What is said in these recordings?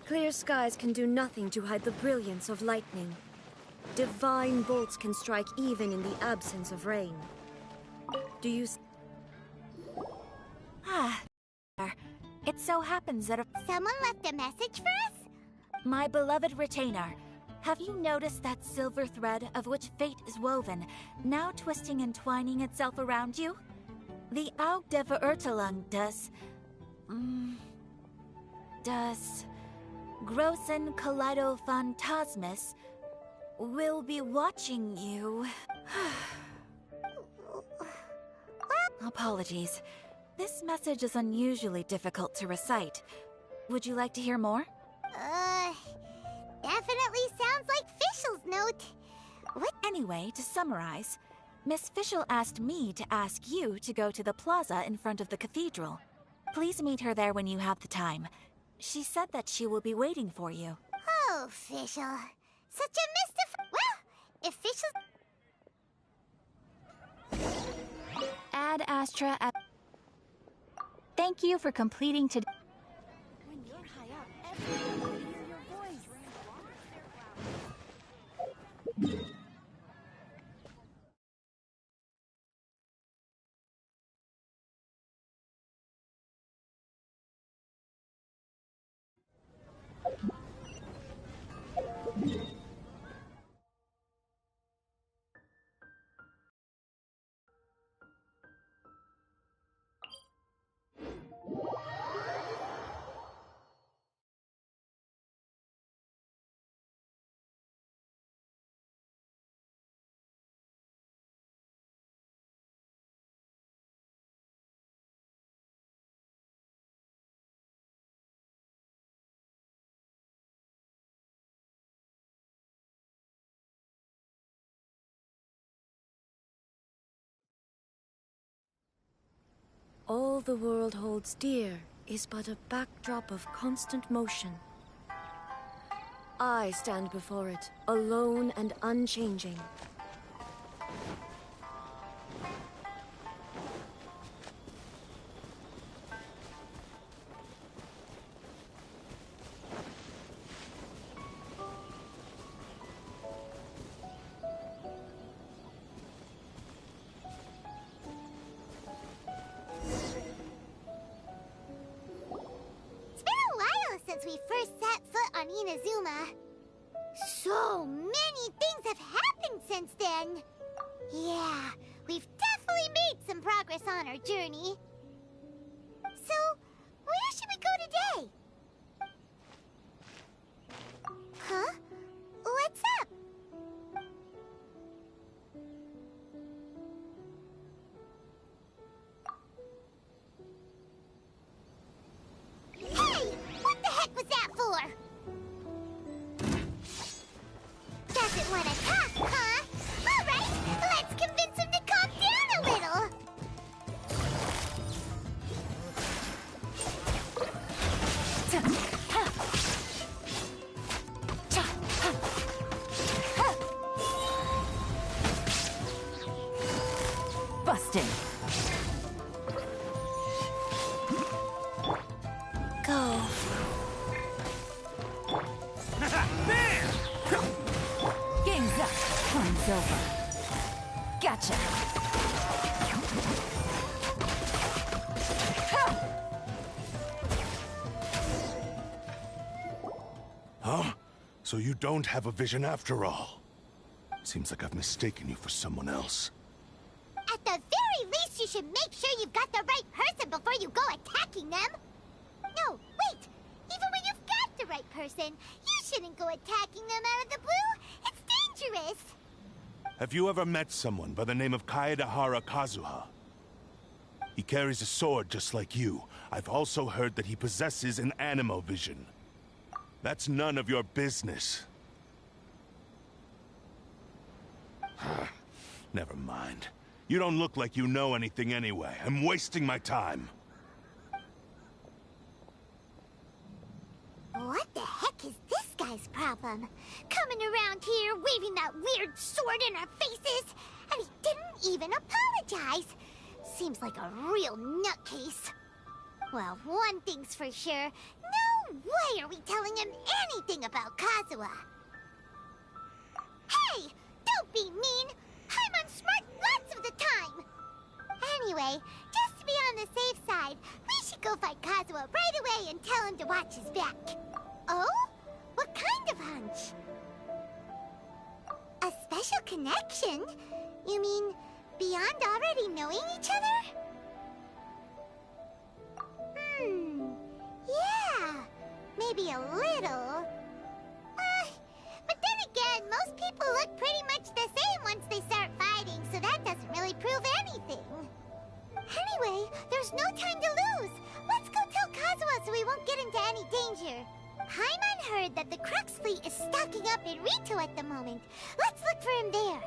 Clear skies can do nothing to hide the brilliance of lightning. Divine bolts can strike even in the absence of rain. Do you... It so happens that Someone left a message for us? my beloved retainer, have you noticed that silver thread of which fate is woven, now twisting and twining itself around you? The Aug der Verurteilung does Großen Kaleidophantasmus will be watching you. Apologies. This message is unusually difficult to recite. Would you like to hear more? Definitely sounds like Fischl's note. What? Anyway, to summarize, Miss Fischl asked me to ask you to go to the plaza in front of the cathedral. Please meet her there when you have the time. She said that she will be waiting for you. Oh, Fischl. Such a Well, if Fischl... Ad Astra at... Thank you for completing today. When you're high up, everyone can hear your voice. All the world holds dear is but a backdrop of constant motion. I stand before it, alone and unchanging. We first set foot on Inazuma. So many things have happened since then. Yeah, we've definitely made some progress on our journey. So, where should we go today? Huh? What's up? Hey! What the heck was that for? Doesn't want to talk, huh? Alright, let's convince him to calm down a little. Busted. Go. Game's up. Time's over. Gotcha. Huh? So you don't have a vision after all? Seems like I've mistaken you for someone else. At the very least, you should make sure you've got the right person before you go attacking them. No, wait! Even when you've got the right person, you shouldn't go attacking them out of the blue. It's dangerous. Have you ever met someone by the name of Kaedehara Kazuha? He carries a sword just like you. I've also heard that he possesses an animo vision. That's none of your business. Never mind. You don't look like you know anything anyway. I'm wasting my time. What the heck is this guy's problem? Coming around here, waving that weird sword in our faces, and he didn't even apologize. Seems like a real nutcase. Well, one thing's for sure, no way are we telling him anything about Kazuha? Hey! Don't be mean! Paimon's smart lots of the time! Anyway, just to be on the safe side, we should go find Kazuha right away and tell him to watch his back. Oh? What kind of hunch? A special connection? You mean beyond already knowing each other? Yeah, maybe a little. But then again, most people look pretty much the same once they start fighting, so that doesn't really prove anything. Anyway, there's no time to lose. Let's go tell Kazuha so we won't get into any danger. Paimon heard that the Crux fleet is stocking up in Rito at the moment. Let's look for him there.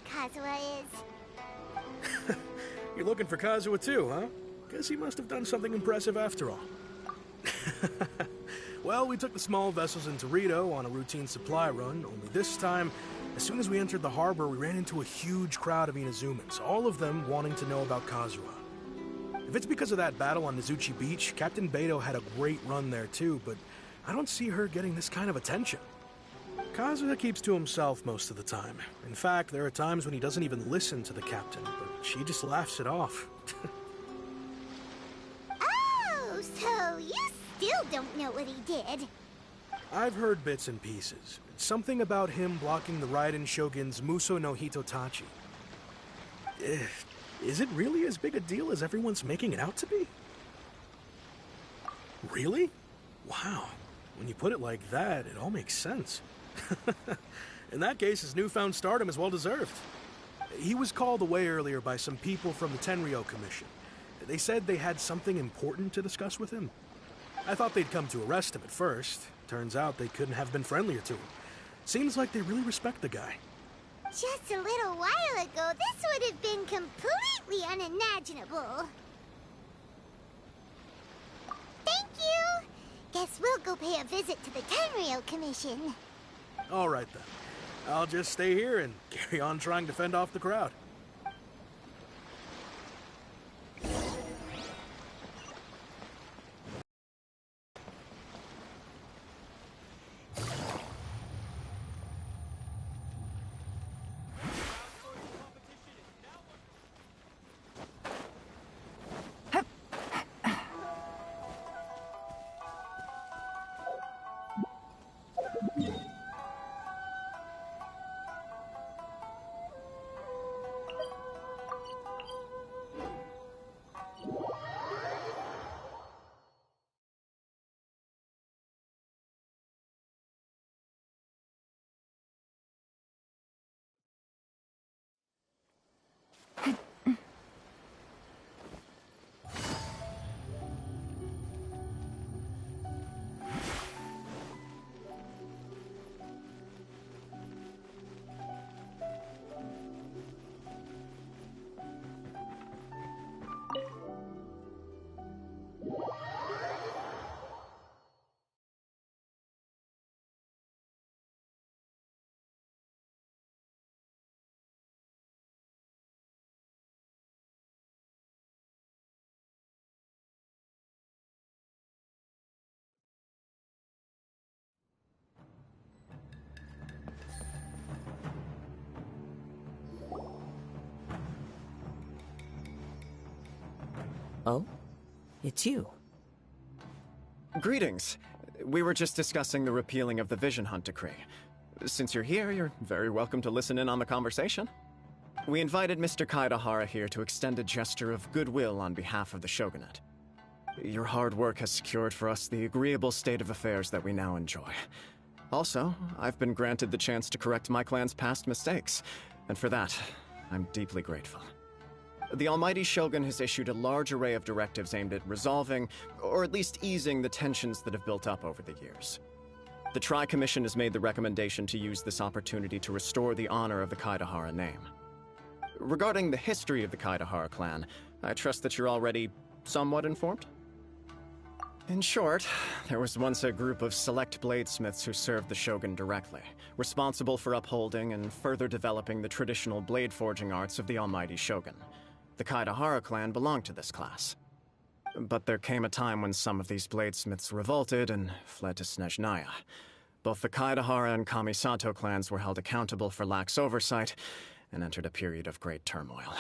Kazuha is. You're looking for Kazuha too, huh? Guess he must have done something impressive after all. Well, we took the small vessels into Rito on a routine supply run, only this time, as soon as we entered the harbor, we ran into a huge crowd of Inazumans, all of them wanting to know about Kazuha. If it's because of that battle on Nizuchi Beach, Captain Beto had a great run there too, but I don't see her getting this kind of attention. Kazuha keeps to himself most of the time. In fact, there are times when he doesn't even listen to the captain, but she just laughs it off. Oh, so you still don't know what he did? I've heard bits and pieces. Something about him blocking the Raiden Shogun's Muso no Hitotachi. Is it really as big a deal as everyone's making it out to be? Really? Wow. When you put it like that, it all makes sense. In that case, his newfound stardom is well-deserved. He was called away earlier by some people from the Tenryou Commission. They said they had something important to discuss with him. I thought they'd come to arrest him at first. Turns out they couldn't have been friendlier to him. Seems like they really respect the guy. Just a little while ago, this would have been completely unimaginable. Thank you! Guess we'll go pay a visit to the Tenryou Commission. All right, then. I'll just stay here and carry on trying to fend off the crowd. Oh? It's you. Greetings. We were just discussing the repealing of the Vision Hunt decree. Since you're here, you're very welcome to listen in on the conversation. We invited Mr. Kaedehara here to extend a gesture of goodwill on behalf of the Shogunate. Your hard work has secured for us the agreeable state of affairs that we now enjoy. Also, I've been granted the chance to correct my clan's past mistakes, and for that, I'm deeply grateful. The Almighty Shogun has issued a large array of directives aimed at resolving, or at least easing, the tensions that have built up over the years. The Tri-Commission has made the recommendation to use this opportunity to restore the honor of the Kaedehara name. Regarding the history of the Kaedehara clan, I trust that you're already somewhat informed? In short, there was once a group of select bladesmiths who served the Shogun directly, responsible for upholding and further developing the traditional blade forging arts of the Almighty Shogun. The Kaedehara clan belonged to this class. But there came a time when some of these bladesmiths revolted and fled to Snezhnaya. Both the Kaedehara and Kamisato clans were held accountable for lax oversight and entered a period of great turmoil.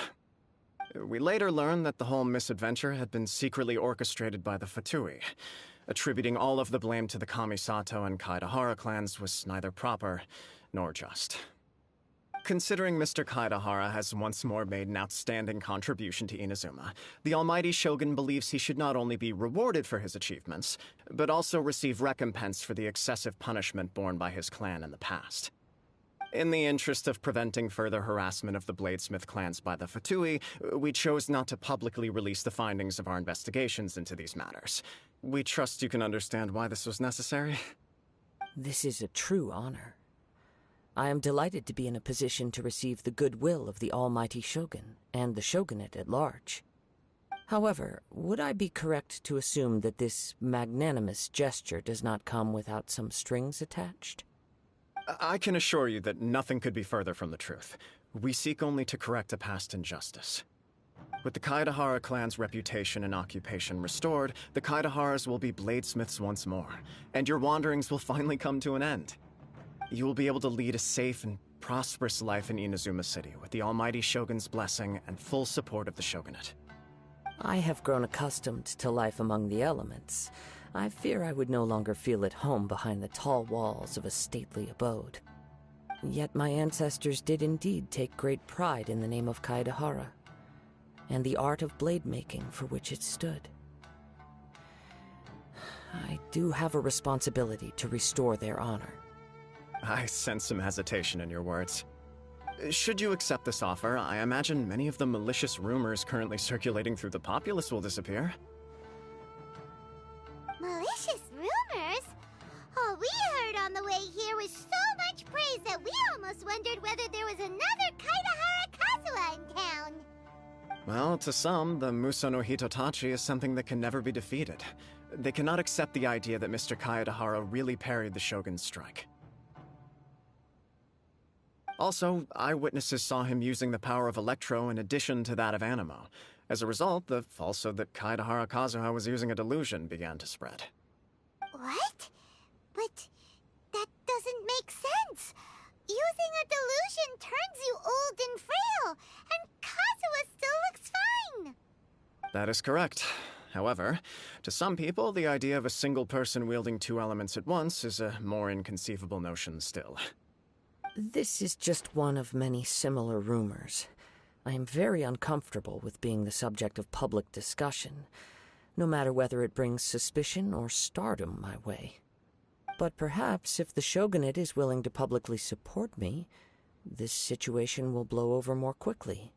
We later learned that the whole misadventure had been secretly orchestrated by the Fatui. Attributing all of the blame to the Kamisato and Kaedehara clans was neither proper nor just. Considering Mr. Kaedehara has once more made an outstanding contribution to Inazuma, the Almighty Shogun believes he should not only be rewarded for his achievements, but also receive recompense for the excessive punishment borne by his clan in the past. In the interest of preventing further harassment of the Bladesmith clans by the Fatui, we chose not to publicly release the findings of our investigations into these matters. We trust you can understand why this was necessary. This is a true honor. I am delighted to be in a position to receive the goodwill of the Almighty Shogun and the Shogunate at large. However, would I be correct to assume that this magnanimous gesture does not come without some strings attached? I can assure you that nothing could be further from the truth. We seek only to correct a past injustice. With the Kaedehara clan's reputation and occupation restored, the Kaedeharas will be bladesmiths once more, and your wanderings will finally come to an end. You will be able to lead a safe and prosperous life in Inazuma City with the Almighty Shogun's blessing and full support of the Shogunate. I have grown accustomed to life among the elements. I fear I would no longer feel at home behind the tall walls of a stately abode. Yet my ancestors did indeed take great pride in the name of Kaedehara, and the art of blade making for which it stood. I do have a responsibility to restore their honor. I sense some hesitation in your words. Should you accept this offer, I imagine many of the malicious rumors currently circulating through the populace will disappear. Malicious rumors? All we heard on the way here was so much praise that we almost wondered whether there was another Kaedehara Kazuha in town. Well, to some, the Muso no Hitotachi is something that can never be defeated. They cannot accept the idea that Mr. Kaedehara really parried the Shogun's strike. Also, eyewitnesses saw him using the power of Electro in addition to that of Animo. As a result, the falsehood that Kaedehara Kazuha was using a delusion began to spread. What? But that doesn't make sense. Using a delusion turns you old and frail, and Kazuha still looks fine. That is correct. However, to some people, the idea of a single person wielding two elements at once is a more inconceivable notion still. This is just one of many similar rumors. I am very uncomfortable with being the subject of public discussion, no matter whether it brings suspicion or stardom my way. But perhaps if the Shogunate is willing to publicly support me, this situation will blow over more quickly.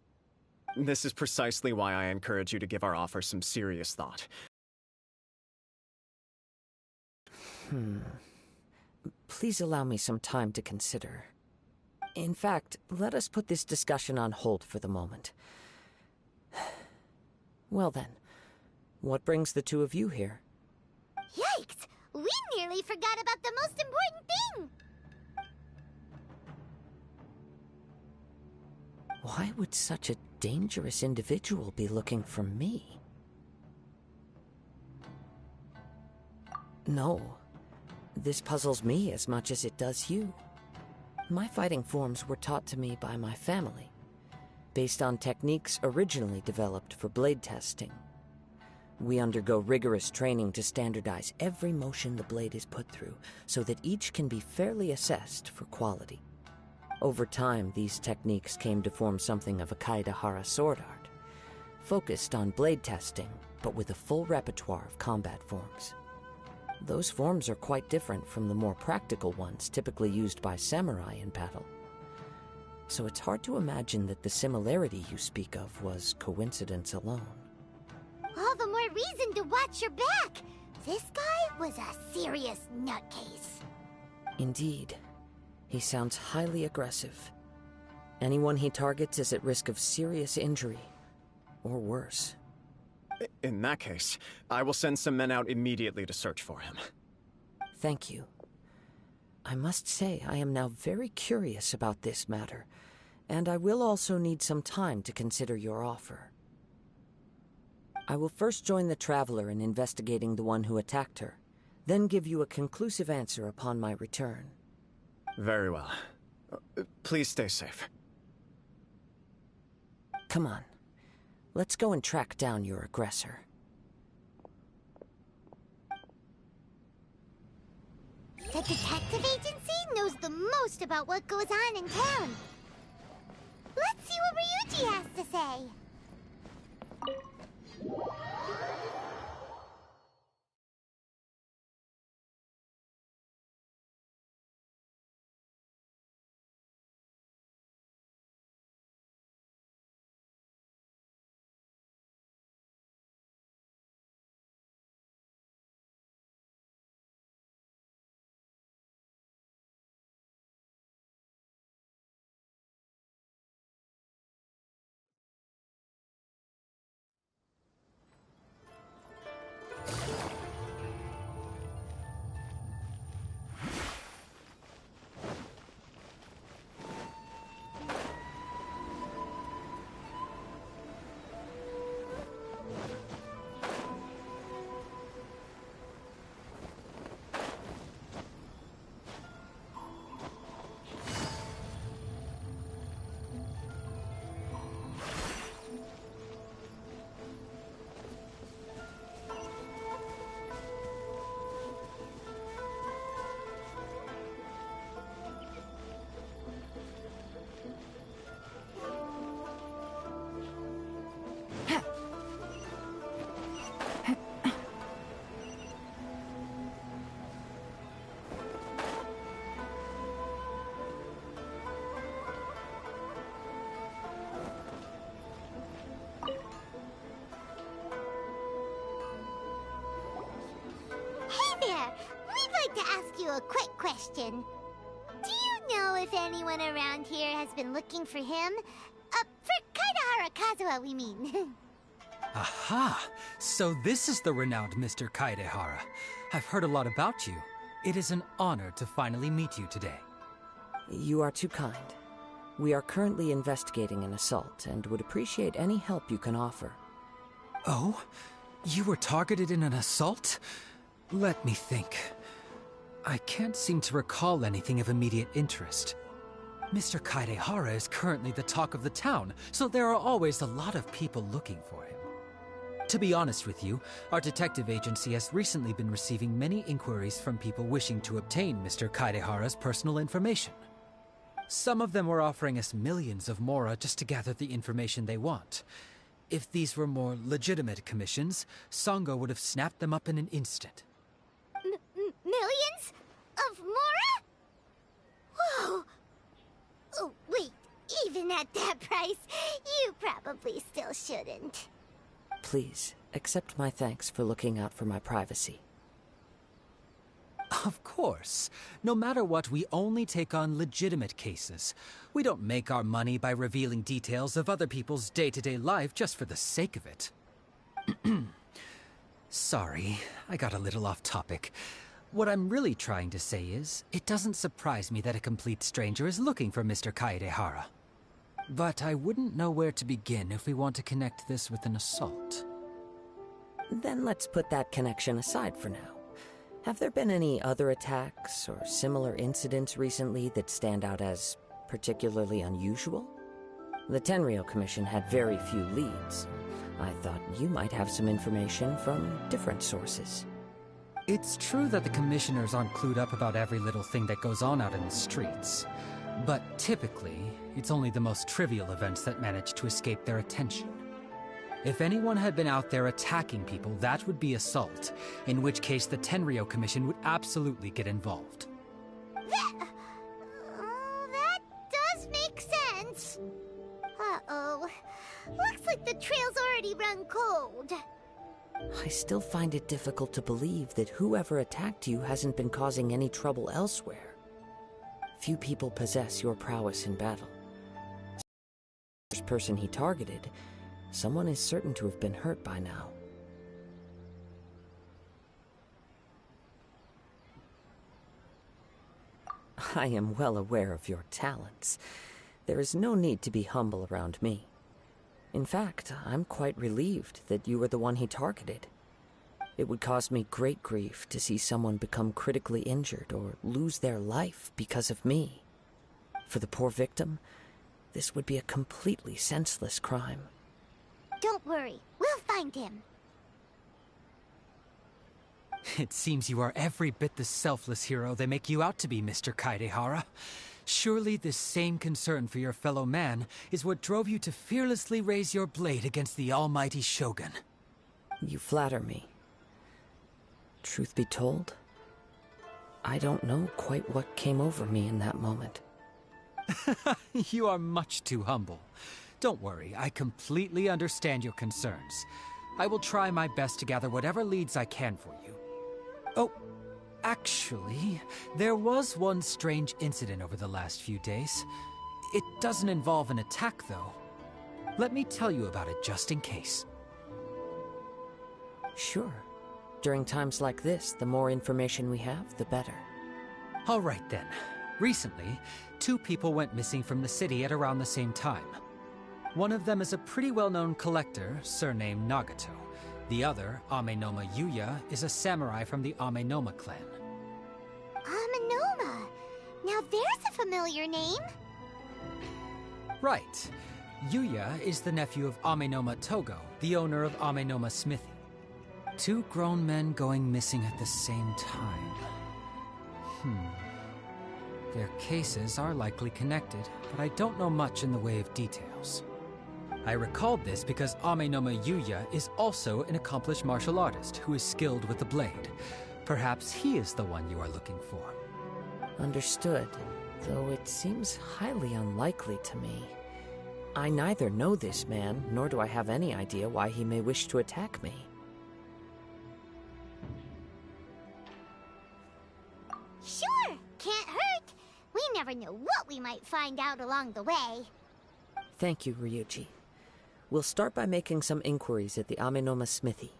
This is precisely why I encourage you to give our offer some serious thought. Please allow me some time to consider. In fact, let us put this discussion on hold for the moment. Well then, what brings the two of you here? Yikes! We nearly forgot about the most important thing! Why would such a dangerous individual be looking for me? No, this puzzles me as much as it does you. My fighting forms were taught to me by my family, based on techniques originally developed for blade testing. We undergo rigorous training to standardize every motion the blade is put through, so that each can be fairly assessed for quality. Over time, these techniques came to form something of a Kaedehara sword art, focused on blade testing, but with a full repertoire of combat forms. Those forms are quite different from the more practical ones typically used by samurai in battle. So it's hard to imagine that the similarity you speak of was coincidence alone. All the more reason to watch your back! This guy was a serious nutcase. Indeed. He sounds highly aggressive. Anyone he targets is at risk of serious injury, or worse. In that case, I will send some men out immediately to search for him. Thank you. I must say I am now very curious about this matter, and I will also need some time to consider your offer. I will first join the Traveler in investigating the one who attacked her, then give you a conclusive answer upon my return. Very well. Please stay safe. Come on. Let's go and track down your aggressor. The detective agency knows the most about what goes on in town. Let's see what Ryuji has to say. To ask you a quick question. Do you know if anyone around here has been looking for him? For Kaedehara Kazuha, we mean. Aha! So this is the renowned Mr. Kaedehara. I've heard a lot about you. It is an honor to finally meet you today. You are too kind. We are currently investigating an assault and would appreciate any help you can offer. Oh? You were targeted in an assault? Let me think. I can't seem to recall anything of immediate interest. Mr. Kaedehara is currently the talk of the town, so there are always a lot of people looking for him. To be honest with you, our detective agency has recently been receiving many inquiries from people wishing to obtain Mr. Kaedehara's personal information. Some of them were offering us millions of mora just to gather the information they want. If these were more legitimate commissions, Sango would have snapped them up in an instant. Millions? Of mora? Whoa! Oh, wait, even at that price, you probably still shouldn't. Please, accept my thanks for looking out for my privacy. Of course. No matter what, we only take on legitimate cases. We don't make our money by revealing details of other people's day-to-day life just for the sake of it. Sorry, I got a little off topic. What I'm really trying to say is, it doesn't surprise me that a complete stranger is looking for Mr. Kaedehara. But I wouldn't know where to begin if we want to connect this with an assault. Then let's put that connection aside for now. Have there been any other attacks or similar incidents recently that stand out as particularly unusual? The Tenryou Commission had very few leads. I thought you might have some information from different sources. It's true that the commissioners aren't clued up about every little thing that goes on out in the streets. But typically, it's only the most trivial events that manage to escape their attention. If anyone had been out there attacking people, that would be assault, in which case the Tenryou Commission would absolutely get involved. That does make sense. Uh-oh. Looks like the trail's already run cold. I still find it difficult to believe that whoever attacked you hasn't been causing any trouble elsewhere. Few people possess your prowess in battle. The first person he targeted, someone is certain to have been hurt by now. I am well aware of your talents. There is no need to be humble around me. In fact, I'm quite relieved that you were the one he targeted. It would cause me great grief to see someone become critically injured or lose their life because of me. For the poor victim, this would be a completely senseless crime. Don't worry, we'll find him. It seems you are every bit the selfless hero they make you out to be, Mr. Kaedehara. Surely this same concern for your fellow man is what drove you to fearlessly raise your blade against the almighty Shogun. You flatter me. Truth be told, I don't know quite what came over me in that moment. You are much too humble. Don't worry, I completely understand your concerns. I will try my best to gather whatever leads I can for you. Oh, actually, there was one strange incident over the last few days. It doesn't involve an attack, though. Let me tell you about it just in case. Sure. During times like this, the more information we have, the better. All right then. Recently, 2 people went missing from the city at around the same time. One of them is a pretty well-known collector, surnamed Nagato. The other, Amenoma Yuya, is a samurai from the Amenoma clan. Amenoma? Now there's a familiar name. Right. Yuya is the nephew of Amenoma Togo, the owner of Amenoma Smithy. 2 grown men going missing at the same time. Their cases are likely connected, but I don't know much in the way of details. I recalled this because Amenoma Yuya is also an accomplished martial artist who is skilled with the blade. Perhaps he is the one you are looking for. Understood, though it seems highly unlikely to me. I neither know this man, nor do I have any idea why he may wish to attack me. Sure, can't hurt. We never know what we might find out along the way. Thank you, Ryuji. We'll start by making some inquiries at the Amenoma Smithy.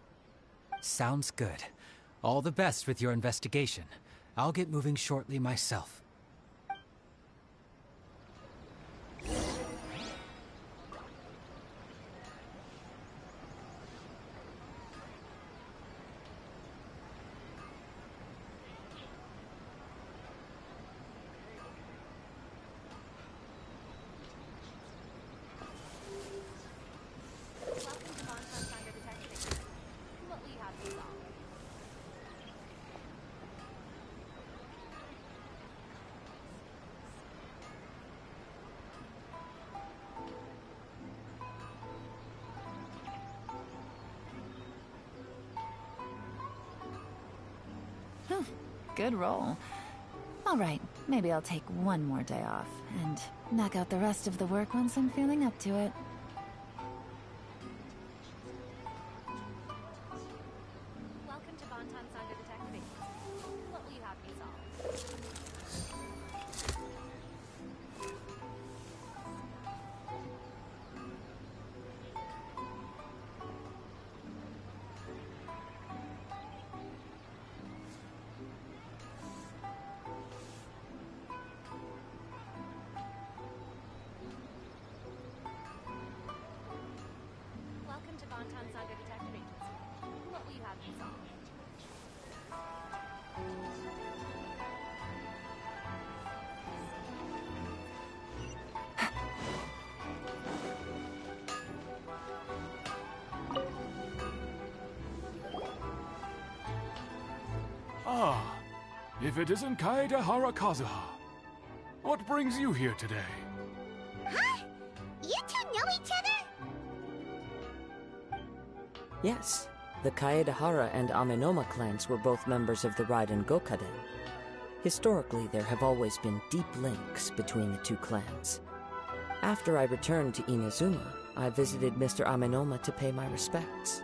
Sounds good. All the best with your investigation. I'll get moving shortly myself. Good roll. All right, maybe I'll take one more day off and knock out the rest of the work once I'm feeling up to it. Welcome to Bonton Saga Detective. What will you have me solve? Welcome to Bonton Saga Detective Agency. What will you have me solve? Ah, if it isn't Kaedehara Kazuha. What brings you here today? Huh? You two know each other? Yes, the Kaedehara and Amenoma clans were both members of the Raiden Gokaden. Historically, there have always been deep links between the two clans. After I returned to Inazuma, I visited Mr. Amenoma to pay my respects.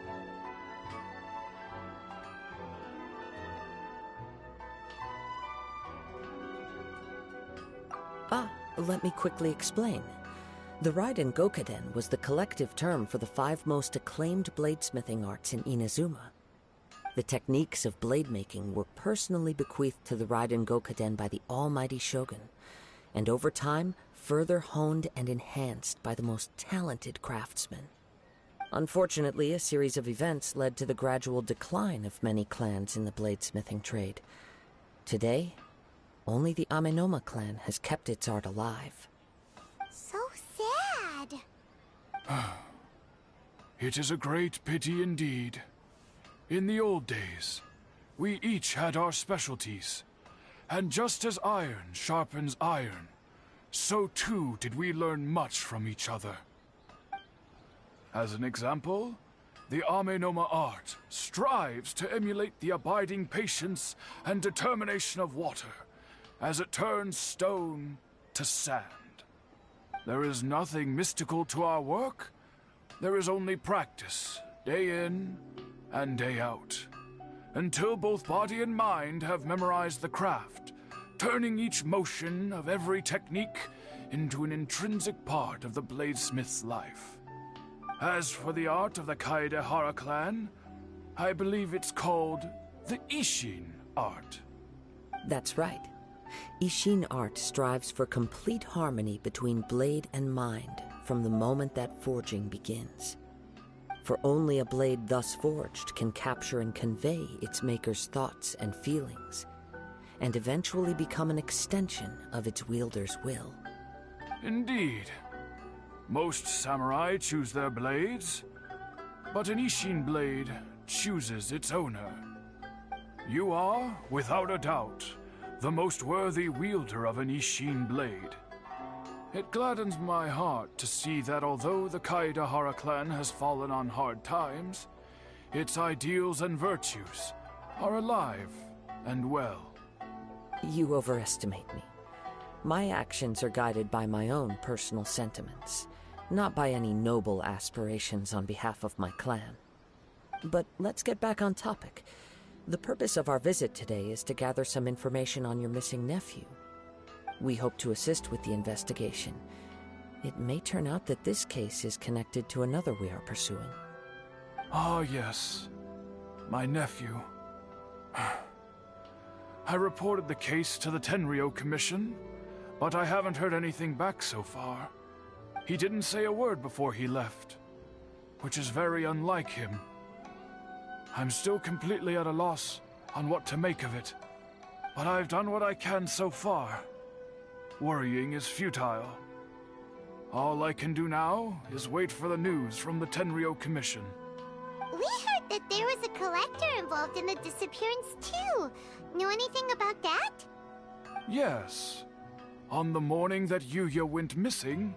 Let me quickly explain. The Raiden Gokaden was the collective term for the 5 most acclaimed bladesmithing arts in Inazuma. The techniques of blade making were personally bequeathed to the Raiden Gokaden by the almighty Shogun, and over time, further honed and enhanced by the most talented craftsmen. Unfortunately, a series of events led to the gradual decline of many clans in the bladesmithing trade. Today, only the Amenoma clan has kept its art alive. So sad. It is a great pity indeed. In the old days, we each had our specialties, and just as iron sharpens iron, so too did we learn much from each other. As an example, the Amenoma art strives to emulate the abiding patience and determination of water, as it turns stone to sand. There is nothing mystical to our work. There is only practice, day in and day out, until both body and mind have memorized the craft, turning each motion of every technique into an intrinsic part of the bladesmith's life. As for the art of the Kaedehara clan, I believe it's called the Ishin art. That's right. Ishin art strives for complete harmony between blade and mind from the moment that forging begins. For only a blade thus forged can capture and convey its maker's thoughts and feelings, and eventually become an extension of its wielder's will. Indeed. Most samurai choose their blades, but an Ishin blade chooses its owner. You are, without a doubt, the most worthy wielder of an Ishin blade. It gladdens my heart to see that although the Kaedehara clan has fallen on hard times, its ideals and virtues are alive and well. You overestimate me. My actions are guided by my own personal sentiments, not by any noble aspirations on behalf of my clan. But let's get back on topic. The purpose of our visit today is to gather some information on your missing nephew. We hope to assist with the investigation. It may turn out that this case is connected to another we are pursuing. Ah, yes. My nephew. I reported the case to the Tenryou Commission, but I haven't heard anything back so far. He didn't say a word before he left, which is very unlike him. I'm still completely at a loss on what to make of it, but I've done what I can so far. Worrying is futile. All I can do now is wait for the news from the Tenryou Commission. We heard that there was a collector involved in the disappearance too. Know anything about that? Yes. On the morning that Yuya went missing,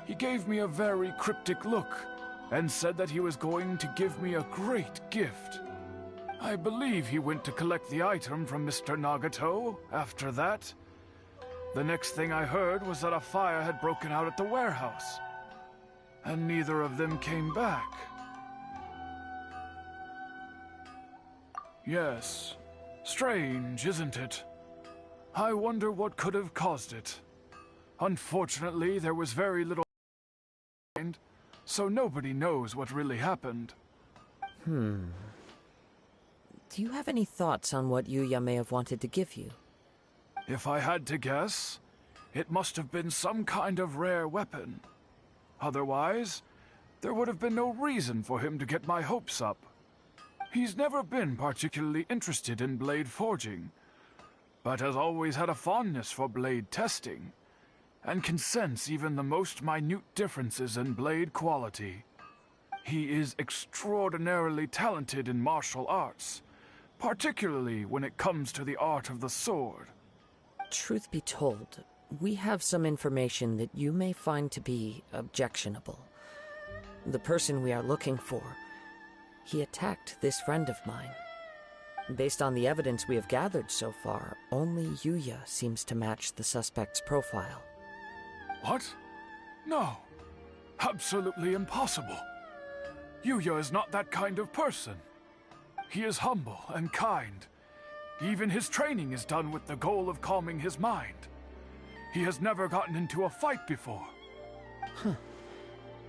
he gave me a very cryptic look and said that he was going to give me a great gift. I believe he went to collect the item from Mr. Nagato after that. The next thing I heard was that a fire had broken out at the warehouse, and neither of them came back. Yes, strange, isn't it? I wonder what could have caused it. Unfortunately, there was very little, so nobody knows what really happened. Do you have any thoughts on what Yuya may have wanted to give you? If I had to guess, it must have been some kind of rare weapon. Otherwise, there would have been no reason for him to get my hopes up. He's never been particularly interested in blade forging, but has always had a fondness for blade testing, and can sense even the most minute differences in blade quality. He is extraordinarily talented in martial arts, particularly when it comes to the art of the sword. Truth be told, we have some information that you may find to be objectionable. The person we are looking for, he attacked this friend of mine. Based on the evidence we have gathered so far, only Yuya seems to match the suspect's profile. What? No. Absolutely impossible. Yuya is not that kind of person. He is humble and kind. Even his training is done with the goal of calming his mind. He has never gotten into a fight before. Huh.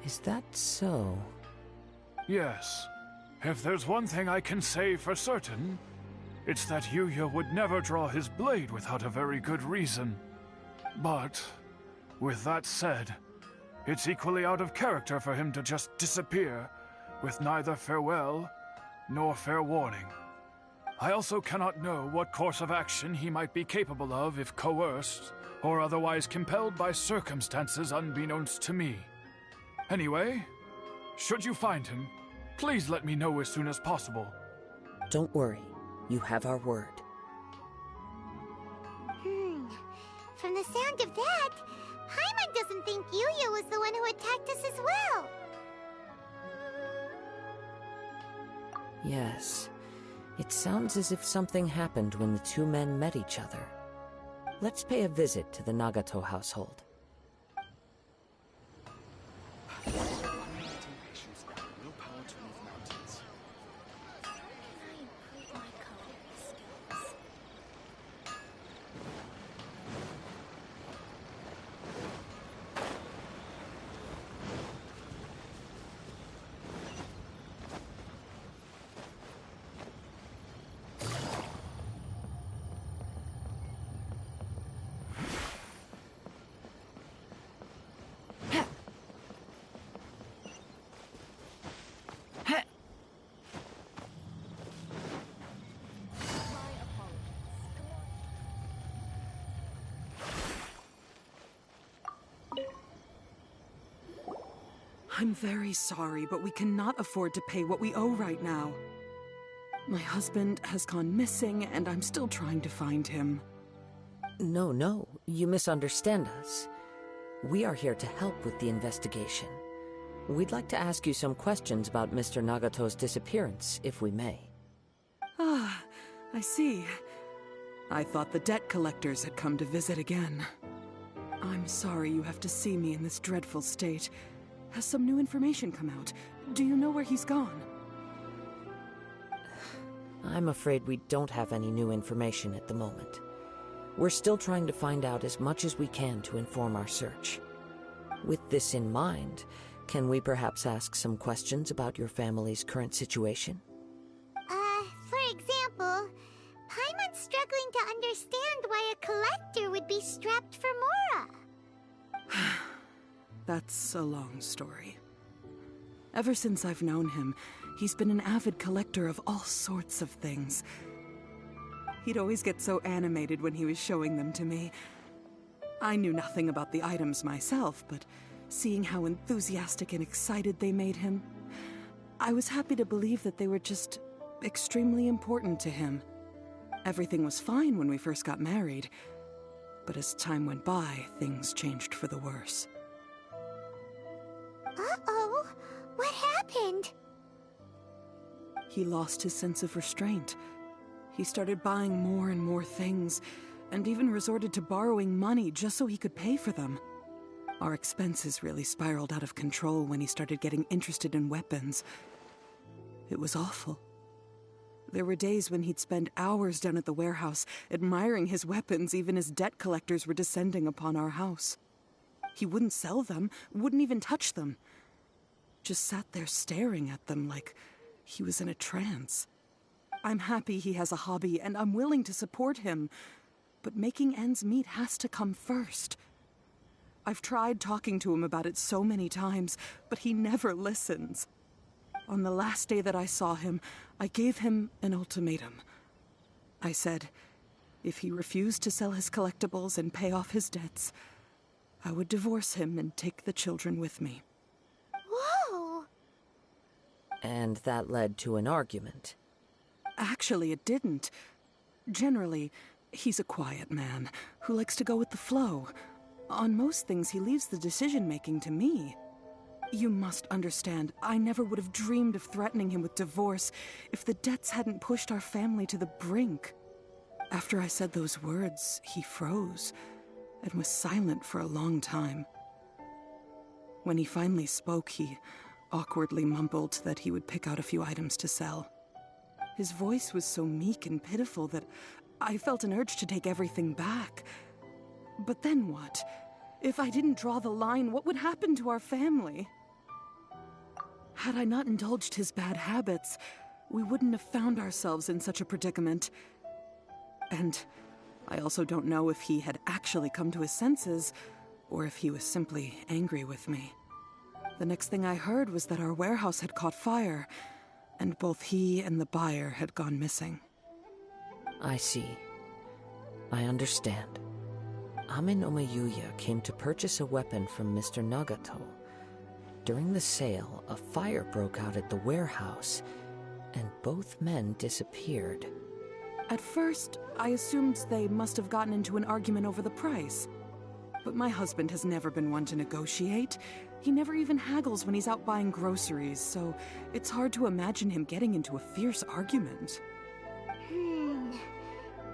Is that so? Yes. If there's one thing I can say for certain, it's that Yuya would never draw his blade without a very good reason. But, with that said, it's equally out of character for him to just disappear, with neither farewell nor fair warning. I also cannot know what course of action he might be capable of if coerced, or otherwise compelled by circumstances unbeknownst to me. Anyway, should you find him, please let me know as soon as possible. Don't worry. You have our word. From the sound of that, Paimon doesn't think Yuya was the one who attacked us as well. Yes. It sounds as if something happened when the two men met each other. Let's pay a visit to the Nagato household. I'm very sorry, but we cannot afford to pay what we owe right now. My husband has gone missing, and I'm still trying to find him. No, you misunderstand us. We are here to help with the investigation. We'd like to ask you some questions about Mr. Nagato's disappearance, if we may. Ah, I see. I thought the debt collectors had come to visit again. I'm sorry you have to see me in this dreadful state. Has some new information come out? Do you know where he's gone? I'm afraid we don't have any new information at the moment. We're still trying to find out as much as we can to inform our search. With this in mind, can we perhaps ask some questions about your family's current situation? For example, Paimon's struggling to understand why a collector would be strapped for Mora. That's a long story. Ever since I've known him, he's been an avid collector of all sorts of things. He'd always get so animated when he was showing them to me. I knew nothing about the items myself, but seeing how enthusiastic and excited they made him, I was happy to believe that they were just extremely important to him. Everything was fine when we first got married, but as time went by, things changed for the worse. Uh-oh, what happened? He lost his sense of restraint. He started buying more and more things, and even resorted to borrowing money just so he could pay for them. Our expenses really spiraled out of control when he started getting interested in weapons. It was awful. There were days when he'd spend hours down at the warehouse, admiring his weapons even as debt collectors were descending upon our house. He wouldn't sell them, wouldn't even touch them. Just sat there staring at them like he was in a trance. I'm happy he has a hobby, and I'm willing to support him. But making ends meet has to come first. I've tried talking to him about it so many times, but he never listens. On the last day that I saw him, I gave him an ultimatum. I said, if he refused to sell his collectibles and pay off his debts, I would divorce him and take the children with me. Whoa! And that led to an argument. Actually, it didn't. Generally, he's a quiet man who likes to go with the flow. On most things, he leaves the decision-making to me. You must understand, I never would have dreamed of threatening him with divorce if the debts hadn't pushed our family to the brink. After I said those words, he froze and was silent for a long time. When he finally spoke, he awkwardly mumbled that he would pick out a few items to sell. His voice was so meek and pitiful that I felt an urge to take everything back. But then what? If I didn't draw the line, what would happen to our family? Had I not indulged his bad habits, we wouldn't have found ourselves in such a predicament. And I also don't know if he had actually come to his senses, or if he was simply angry with me. The next thing I heard was that our warehouse had caught fire, and both he and the buyer had gone missing. I see. I understand. Ame no Mayuya came to purchase a weapon from Mr. Nagato. During the sale, a fire broke out at the warehouse, and both men disappeared. At first, I assumed they must have gotten into an argument over the price. But my husband has never been one to negotiate. He never even haggles when he's out buying groceries, so it's hard to imagine him getting into a fierce argument.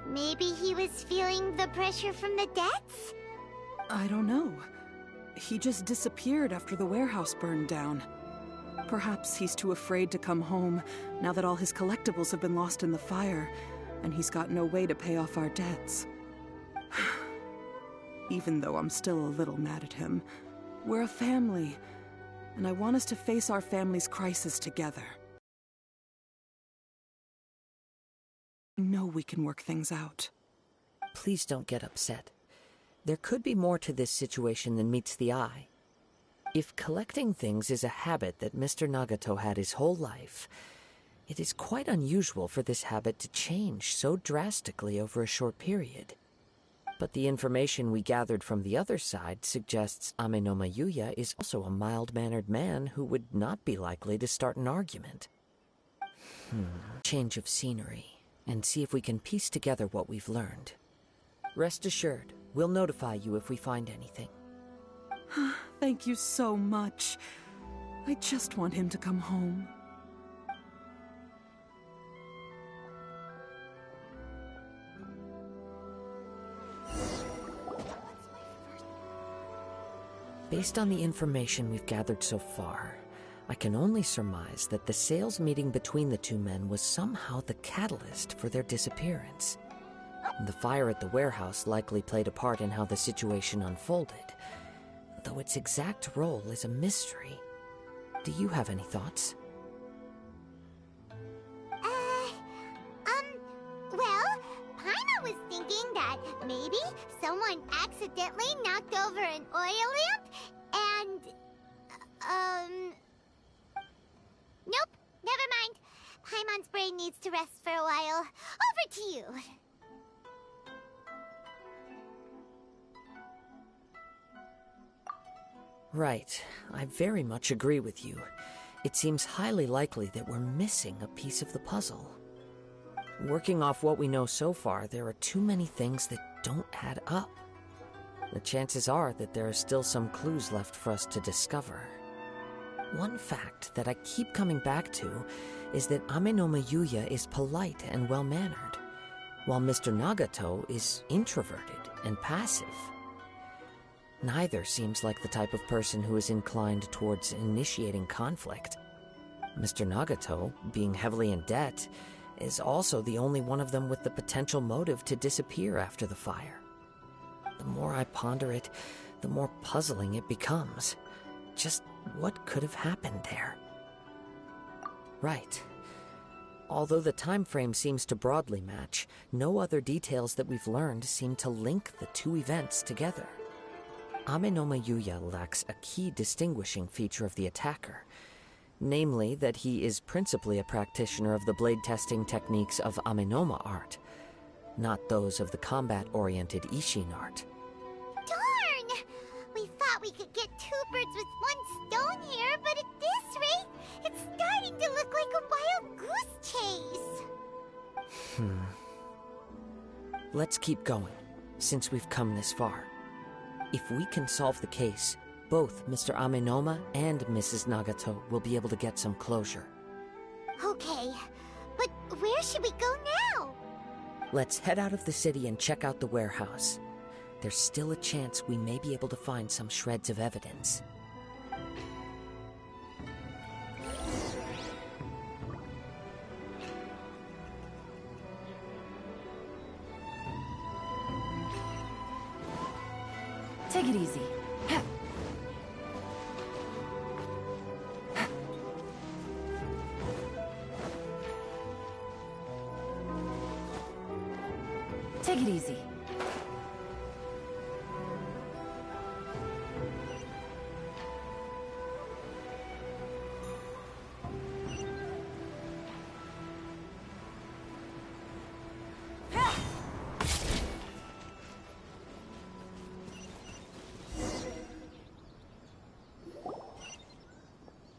Maybe he was feeling the pressure from the debts? I don't know. He just disappeared after the warehouse burned down. Perhaps he's too afraid to come home now that all his collectibles have been lost in the fire, and he's got no way to pay off our debts. Even though I'm still a little mad at him, we're a family, and I want us to face our family's crisis together. I know we can work things out. Please don't get upset. There could be more to this situation than meets the eye. If collecting things is a habit that Mr. Nagato had his whole life, it is quite unusual for this habit to change so drastically over a short period. But the information we gathered from the other side suggests Ame no Mayuya is also a mild-mannered man who would not be likely to start an argument. Change of scenery, and see if we can piece together what we've learned. Rest assured, we'll notify you if we find anything. Thank you so much. I just want him to come home. Based on the information we've gathered so far, I can only surmise that the sales meeting between the two men was somehow the catalyst for their disappearance. The fire at the warehouse likely played a part in how the situation unfolded, though its exact role is a mystery. Do you have any thoughts? Well, Paimon was thinking that maybe someone accidentally knocked over an oil lamp and, nope, never mind. Paimon's brain needs to rest for a while. Over to you. Right. I very much agree with you. It seems highly likely that we're missing a piece of the puzzle. Working off what we know so far, there are too many things that don't add up. The chances are that there are still some clues left for us to discover. One fact that I keep coming back to is that Ame no Mayuya is polite and well-mannered, while Mr. Nagato is introverted and passive. Neither seems like the type of person who is inclined towards initiating conflict. Mr. Nagato, being heavily in debt, is also the only one of them with the potential motive to disappear after the fire. The more I ponder it, the more puzzling it becomes. Just what could have happened there? Right. Although the time frame seems to broadly match, no other details that we've learned seem to link the two events together. Ame no Mayuya lacks a key distinguishing feature of the attacker, namely that he is principally a practitioner of the blade testing techniques of Amenoma art, not those of the combat-oriented Ishin art. Darn! We thought we could get two birds with one stone here, but at this rate, it's starting to look like a wild goose chase. Let's keep going, since we've come this far. If we can solve the case, both Mr. Amenoma and Mrs. Nagato will be able to get some closure. Okay, but where should we go now? Let's head out of the city and check out the warehouse. There's still a chance we may be able to find some shreds of evidence. Take it easy. Take it easy.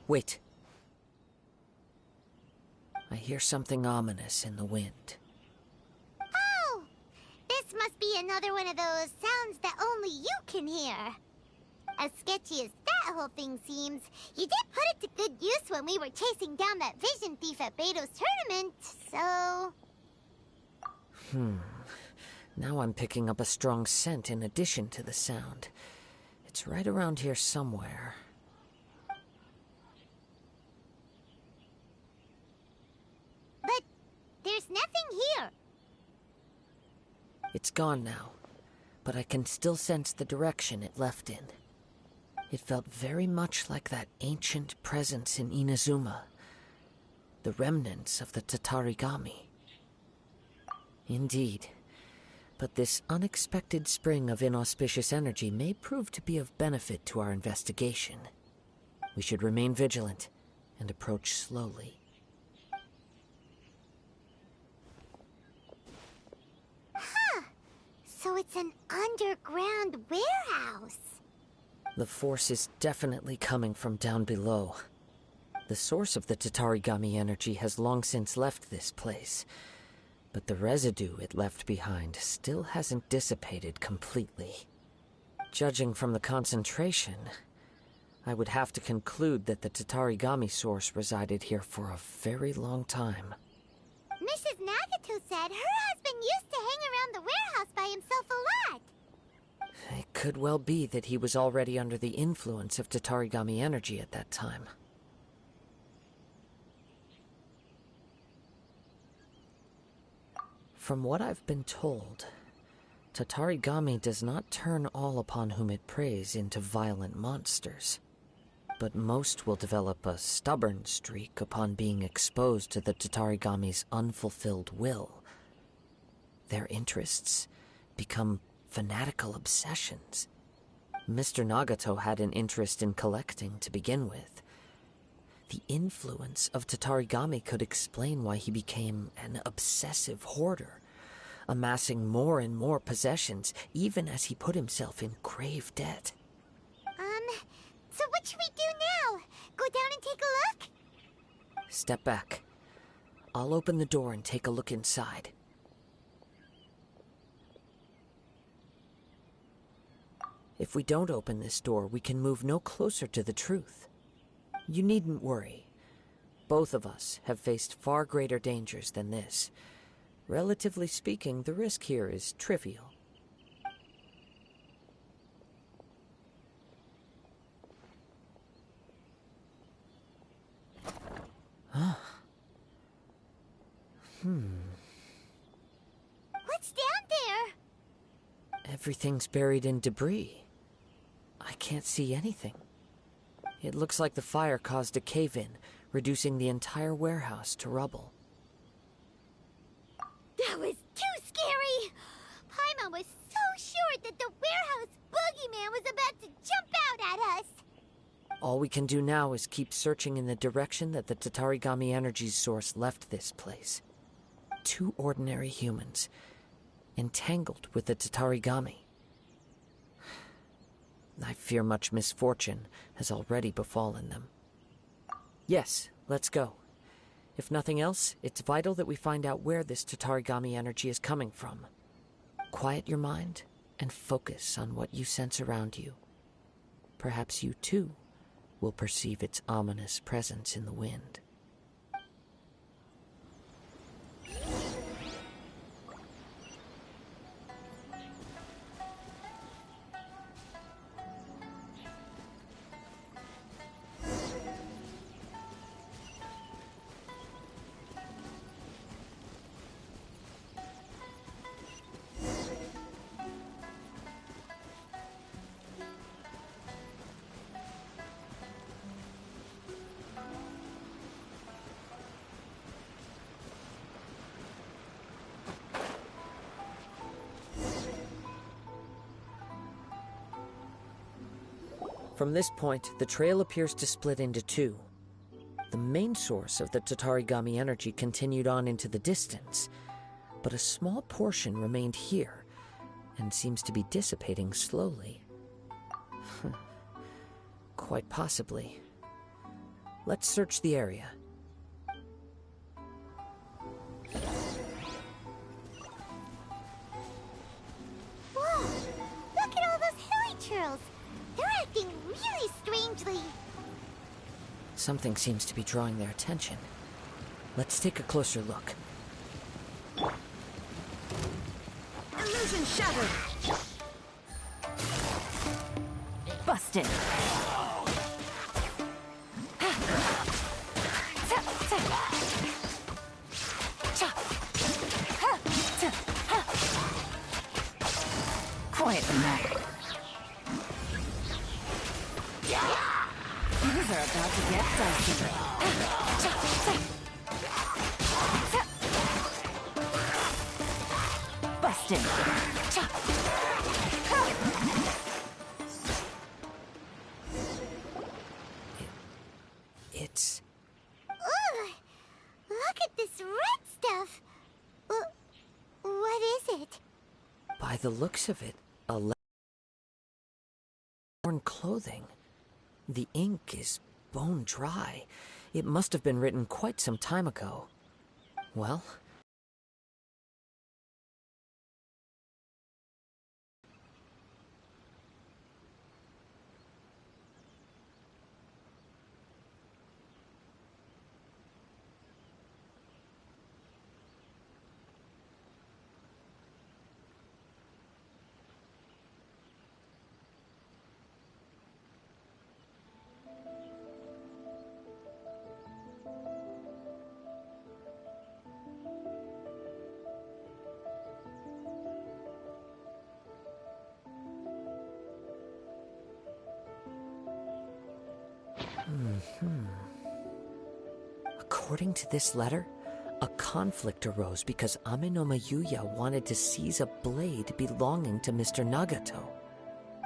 Wait. I hear something ominous in the wind. Oh! This must be another one of those sounds that only you can hear. As sketchy as that whole thing seems, you did put it to good use when we were chasing down that vision thief at Beto's tournament, so... Now I'm picking up a strong scent in addition to the sound. It's right around here somewhere. But there's nothing here. It's gone now, but I can still sense the direction it left in. It felt very much like that ancient presence in Inazuma, the remnants of the Tatarigami. Indeed, but this unexpected spring of inauspicious energy may prove to be of benefit to our investigation. We should remain vigilant and approach slowly. So it's an underground warehouse. The force is definitely coming from down below. The source of the Tatarigami energy has long since left this place, but the residue it left behind still hasn't dissipated completely. Judging from the concentration, I would have to conclude that the Tatarigami source resided here for a very long time. Mrs. Nagato said her husband used to hang around the warehouse by himself a lot. It could well be that he was already under the influence of Tatarigami energy at that time. From what I've been told, Tatarigami does not turn all upon whom it preys into violent monsters, but most will develop a stubborn streak upon being exposed to the Tatarigami's unfulfilled will. Their interests become fanatical obsessions. Mr. Nagato had an interest in collecting to begin with. The influence of Tatarigami could explain why he became an obsessive hoarder, amassing more and more possessions even as he put himself in grave debt. So what should we do now? Go down and take a look? Step back. I'll open the door and take a look inside. If we don't open this door, we can move no closer to the truth. You needn't worry. Both of us have faced far greater dangers than this. Relatively speaking, the risk here is trivial. What's down there? Everything's buried in debris. I can't see anything. It looks like the fire caused a cave-in, reducing the entire warehouse to rubble. That was too scary! Paimon was so sure that the warehouse boogeyman was about to jump out at us! All we can do now is keep searching in the direction that the Tatarigami energy source left this place. 2 ordinary humans, entangled with the Tatarigami. I fear much misfortune has already befallen them. Yes, let's go. If nothing else, it's vital that we find out where this Tatarigami energy is coming from. Quiet your mind and focus on what you sense around you. Perhaps you, too, will perceive its ominous presence in the wind. From this point, the trail appears to split into two. The main source of the Tatarigami energy continued on into the distance, but a small portion remained here, and seems to be dissipating slowly. Quite possibly. Let's search the area. Whoa! Look at all those hilichurls! They're acting really strangely. Something seems to be drawing their attention. Let's take a closer look. Illusion shattered! Busted. Quietly now. Things are about to get dicey. Busted. It's... Ugh! Look at this red stuff! What is it? By the looks of it, a worn clothing. The ink is bone dry. It must have been written quite some time ago. Well... According to this letter, a conflict arose because Amenoma Yuya wanted to seize a blade belonging to Mr. Nagato.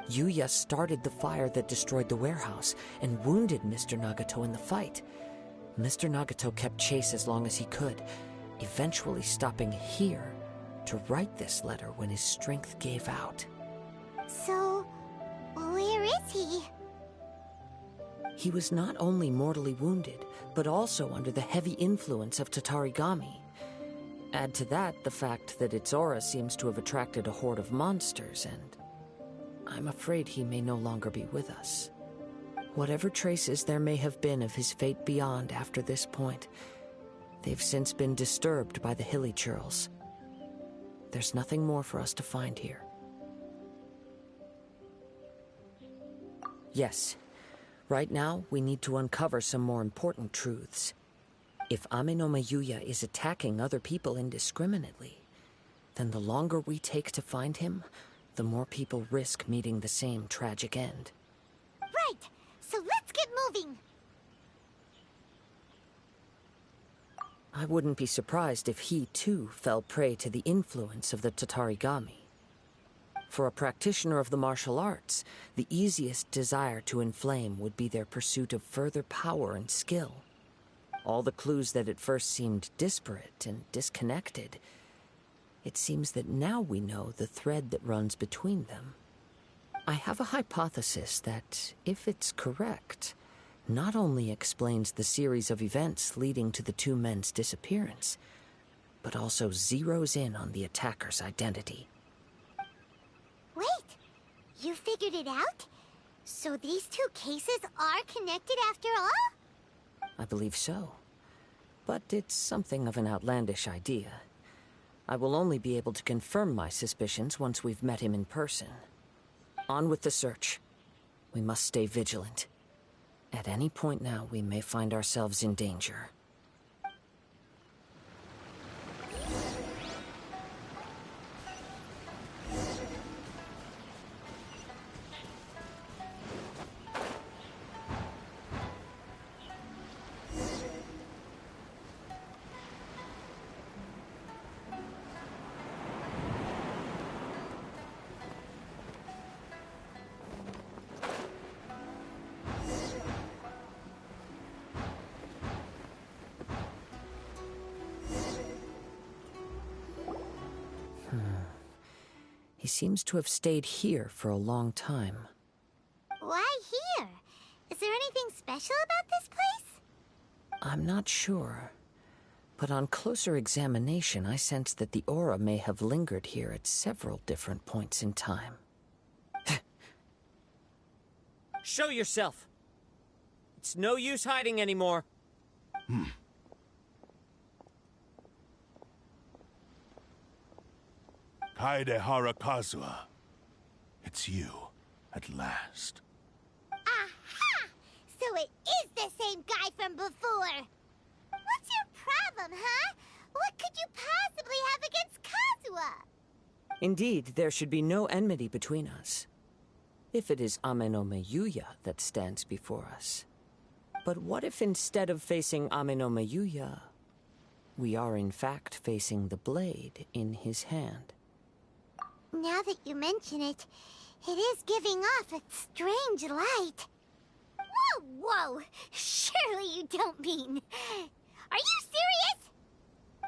Yuya started the fire that destroyed the warehouse and wounded Mr. Nagato in the fight. Mr. Nagato kept chase as long as he could, eventually stopping here to write this letter when his strength gave out. So, where is he? He was not only mortally wounded, but also under the heavy influence of Tatarigami. Add to that the fact that its aura seems to have attracted a horde of monsters, and I'm afraid he may no longer be with us. Whatever traces there may have been of his fate beyond after this point, they've since been disturbed by the hilichurls. There's nothing more for us to find here. Yes. Right now, we need to uncover some more important truths. If Amenoma Yuya is attacking other people indiscriminately, then the longer we take to find him, the more people risk meeting the same tragic end. Right! So let's get moving! I wouldn't be surprised if he, too, fell prey to the influence of the Tatarigami. For a practitioner of the martial arts, the easiest desire to inflame would be their pursuit of further power and skill. All the clues that at first seemed disparate and disconnected, it seems that now we know the thread that runs between them. I have a hypothesis that, if it's correct, not only explains the series of events leading to the two men's disappearance, but also zeroes in on the attacker's identity. Wait, you figured it out? So these two cases are connected after all? I believe so. But it's something of an outlandish idea. I will only be able to confirm my suspicions once we've met him in person. On with the search. We must stay vigilant. At any point now, we may find ourselves in danger. He seems to have stayed here for a long time. Why here? Is there anything special about this place? I'm not sure. But on closer examination, I sense that the aura may have lingered here at several different points in time. Show yourself! It's no use hiding anymore. Kaedehara Kazuha. It's you, at last. Aha! So it is the same guy from before! What's your problem, huh? What could you possibly have against Kazuha? Indeed, there should be no enmity between us. If it is Ame no Meyuya that stands before us. But what if instead of facing Ame no Meyuya, we are in fact facing the blade in his hand? Now that you mention it, it is giving off a strange light. Whoa, whoa! Surely you don't mean... Are you serious?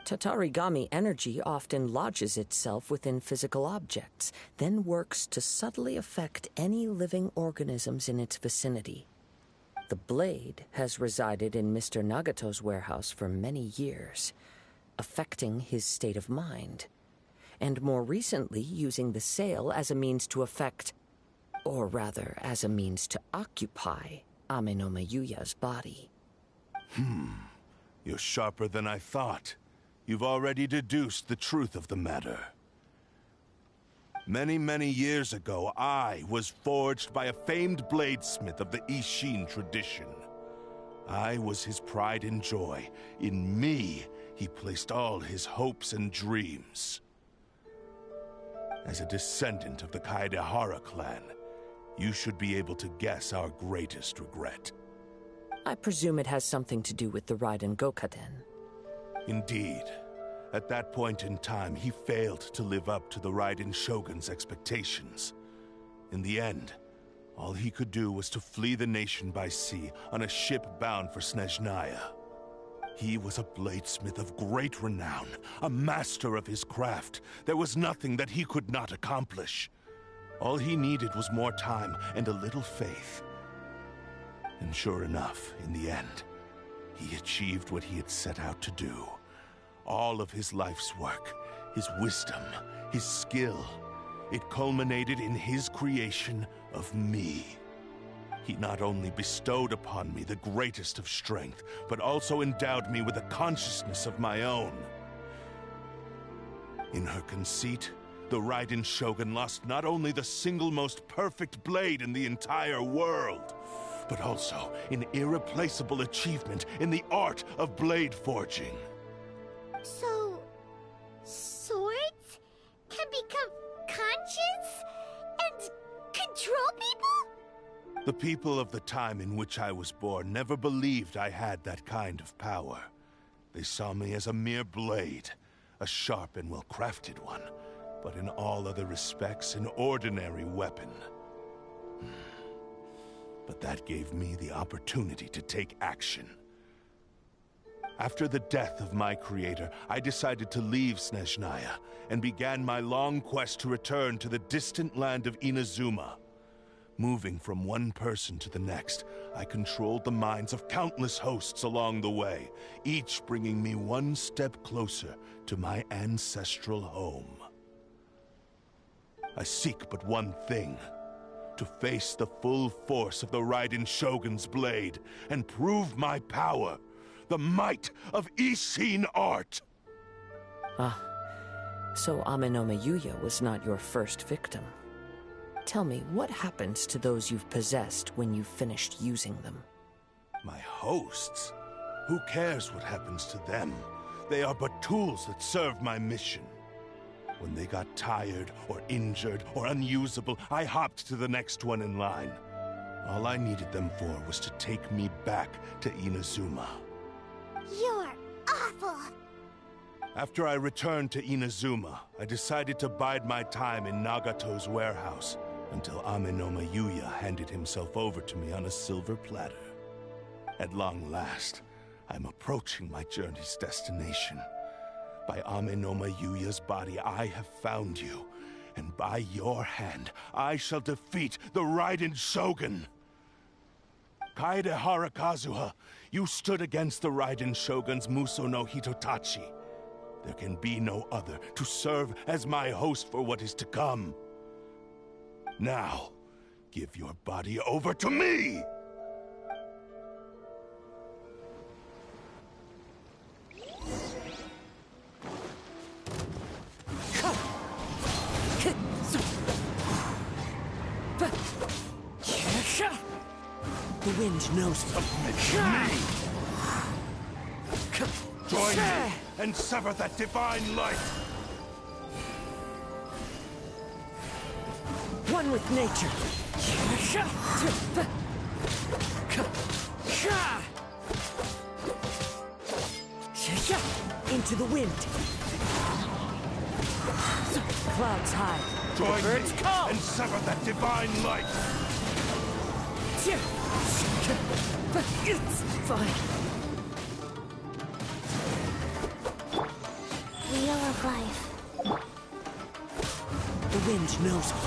Tatarigami energy often lodges itself within physical objects, then works to subtly affect any living organisms in its vicinity. The blade has resided in Mr. Nagato's warehouse for many years, affecting his state of mind, and more recently using the sale as a means to affect, or rather as a means to occupy, Ame no Meyuya's body. You're sharper than I thought. You've already deduced the truth of the matter. Many, many years ago, I was forged by a famed bladesmith of the Ishin tradition. I was his pride and joy. In me, he placed all his hopes and dreams. As a descendant of the Kaedehara clan, you should be able to guess our greatest regret. I presume it has something to do with the Raiden Gokaden. Indeed. At that point in time, he failed to live up to the Raiden Shogun's expectations. In the end, all he could do was to flee the nation by sea on a ship bound for Snezhnaya. He was a bladesmith of great renown, a master of his craft. There was nothing that he could not accomplish. All he needed was more time and a little faith. And sure enough, in the end, he achieved what he had set out to do. All of his life's work, his wisdom, his skill, it culminated in his creation of me. He not only bestowed upon me the greatest of strength, but also endowed me with a consciousness of my own. In her conceit, the Raiden Shogun lost not only the single most perfect blade in the entire world, but also an irreplaceable achievement in the art of blade forging. So... swords can become conscious and control people? The people of the time in which I was born never believed I had that kind of power. They saw me as a mere blade, a sharp and well-crafted one, but in all other respects an ordinary weapon. But that gave me the opportunity to take action. After the death of my creator, I decided to leave Snezhnaya and began my long quest to return to the distant land of Inazuma. Moving from one person to the next, I controlled the minds of countless hosts along the way, each bringing me one step closer to my ancestral home. I seek but one thing: to face the full force of the Raiden Shogun's blade and prove my power, the might of Ishin art. Ah, so Amenoma Yuya was not your first victim. Tell me, what happens to those you've possessed when you've finished using them? My hosts? Who cares what happens to them? They are but tools that serve my mission. When they got tired, or injured, or unusable, I hopped to the next one in line. All I needed them for was to take me back to Inazuma. You're awful! After I returned to Inazuma, I decided to bide my time in Nagato's warehouse until Amenoma Yuya handed himself over to me on a silver platter. At long last, I'm approaching my journey's destination. By Amenoma Yuya's body, I have found you, and by your hand, I shall defeat the Raiden Shogun. Kaedehara Kazuha, you stood against the Raiden Shogun's Muso no Hitotachi. There can be no other to serve as my host for what is to come. Now, give your body over to me! The wind knows Submit to me! Join me and sever that divine light! One with nature. Into the wind. Clouds high. Join me and sever that divine light! It's fine. Wheel of life. The wind knows me.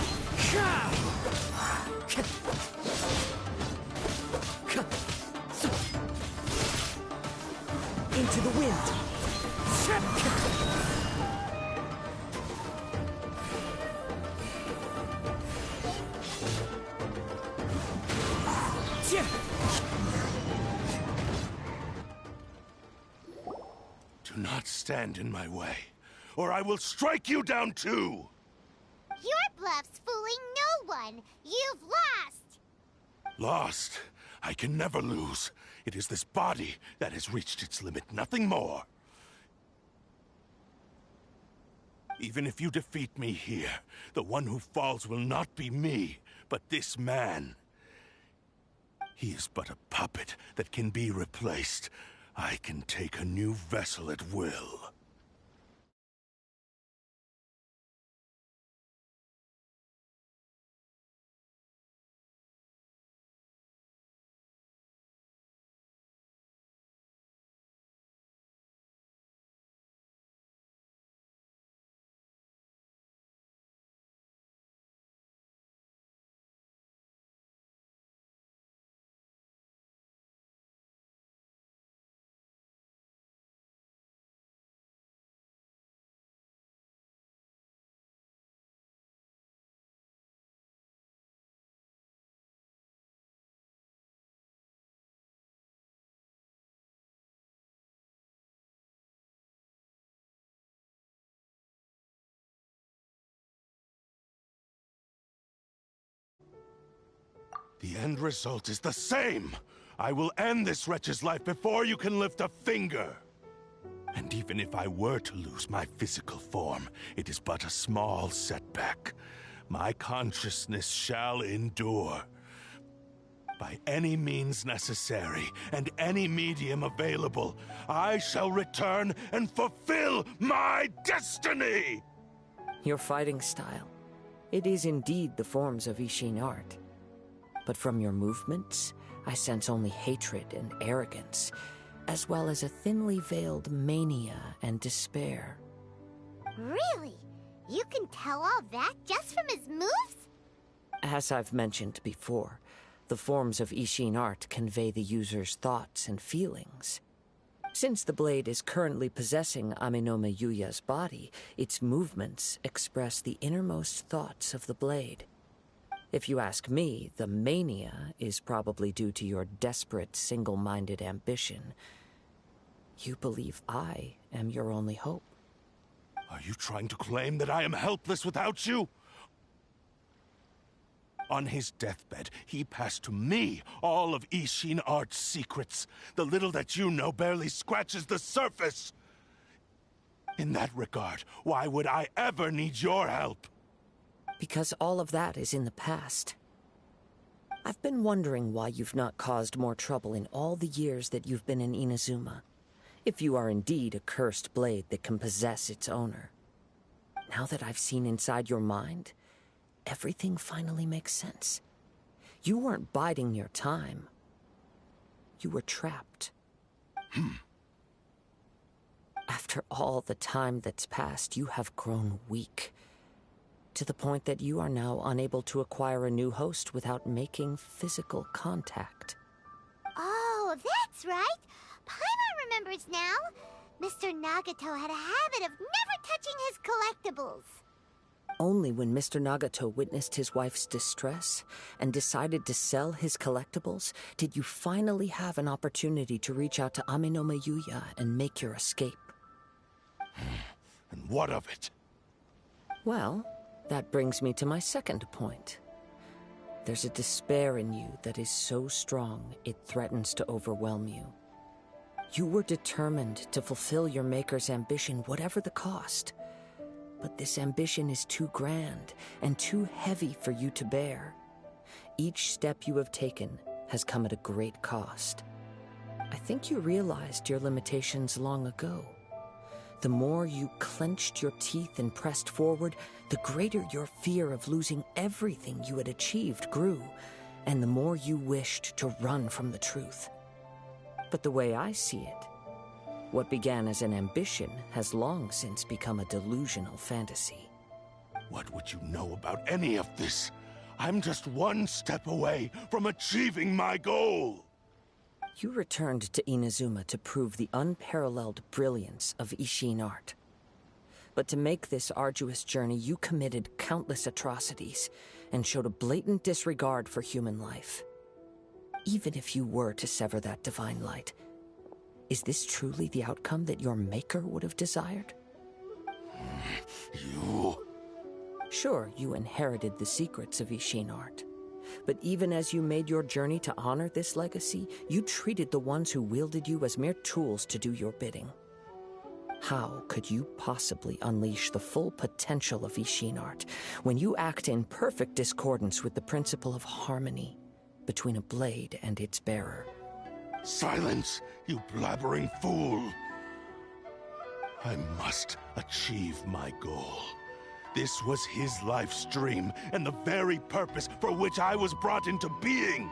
Into the wind. Do not stand in my way, or I will strike you down too! Your bluff's fooling no one. You've lost. Lost? I can never lose. It is this body that has reached its limit, nothing more. Even if you defeat me here, the one who falls will not be me, but this man. He is but a puppet that can be replaced. I can take a new vessel at will. The end result is the same! I will end this wretch's life before you can lift a finger! And even if I were to lose my physical form, it is but a small setback. My consciousness shall endure. By any means necessary, and any medium available, I shall return and fulfill my destiny! Your fighting style. It is indeed the forms of Ishin art. But from your movements, I sense only hatred and arrogance, as well as a thinly veiled mania and despair. Really? You can tell all that just from his moves? As I've mentioned before, the forms of Ishin art convey the user's thoughts and feelings. Since the blade is currently possessing Aminome Yuya's body, its movements express the innermost thoughts of the blade. If you ask me, the mania is probably due to your desperate, single-minded ambition. You believe I am your only hope. Are you trying to claim that I am helpless without you? On his deathbed, he passed to me all of Ishin art's secrets. The little that you know barely scratches the surface. In that regard, why would I ever need your help? Because all of that is in the past. I've been wondering why you've not caused more trouble in all the years that you've been in Inazuma. If you are indeed a cursed blade that can possess its owner. Now that I've seen inside your mind, everything finally makes sense. You weren't biding your time. You were trapped. After all the time that's passed, you have grown weak. To the point that you are now unable to acquire a new host without making physical contact. Oh, that's right. Paimon remembers now. Mr. Nagato had a habit of never touching his collectibles. Only when Mr. Nagato witnessed his wife's distress and decided to sell his collectibles did you finally have an opportunity to reach out to Aminome Yuya and make your escape. And what of it? Well, that brings me to my second point. There's a despair in you that is so strong it threatens to overwhelm you. You were determined to fulfill your maker's ambition, whatever the cost. But this ambition is too grand and too heavy for you to bear. Each step you have taken has come at a great cost. I think you realized your limitations long ago. The more you clenched your teeth and pressed forward, the greater your fear of losing everything you had achieved grew, and the more you wished to run from the truth. But the way I see it, what began as an ambition has long since become a delusional fantasy. What would you know about any of this? I'm just one step away from achieving my goal! You returned to Inazuma to prove the unparalleled brilliance of Ishin art. But to make this arduous journey, you committed countless atrocities and showed a blatant disregard for human life. Even if you were to sever that divine light, is this truly the outcome that your maker would have desired? You... Sure, you inherited the secrets of Ishin art. But even as you made your journey to honor this legacy, you treated the ones who wielded you as mere tools to do your bidding. How could you possibly unleash the full potential of Ishin art when you act in perfect discordance with the principle of harmony between a blade and its bearer? Silence, you blabbering fool! I must achieve my goal. This was his life's dream, and the very purpose for which I was brought into being.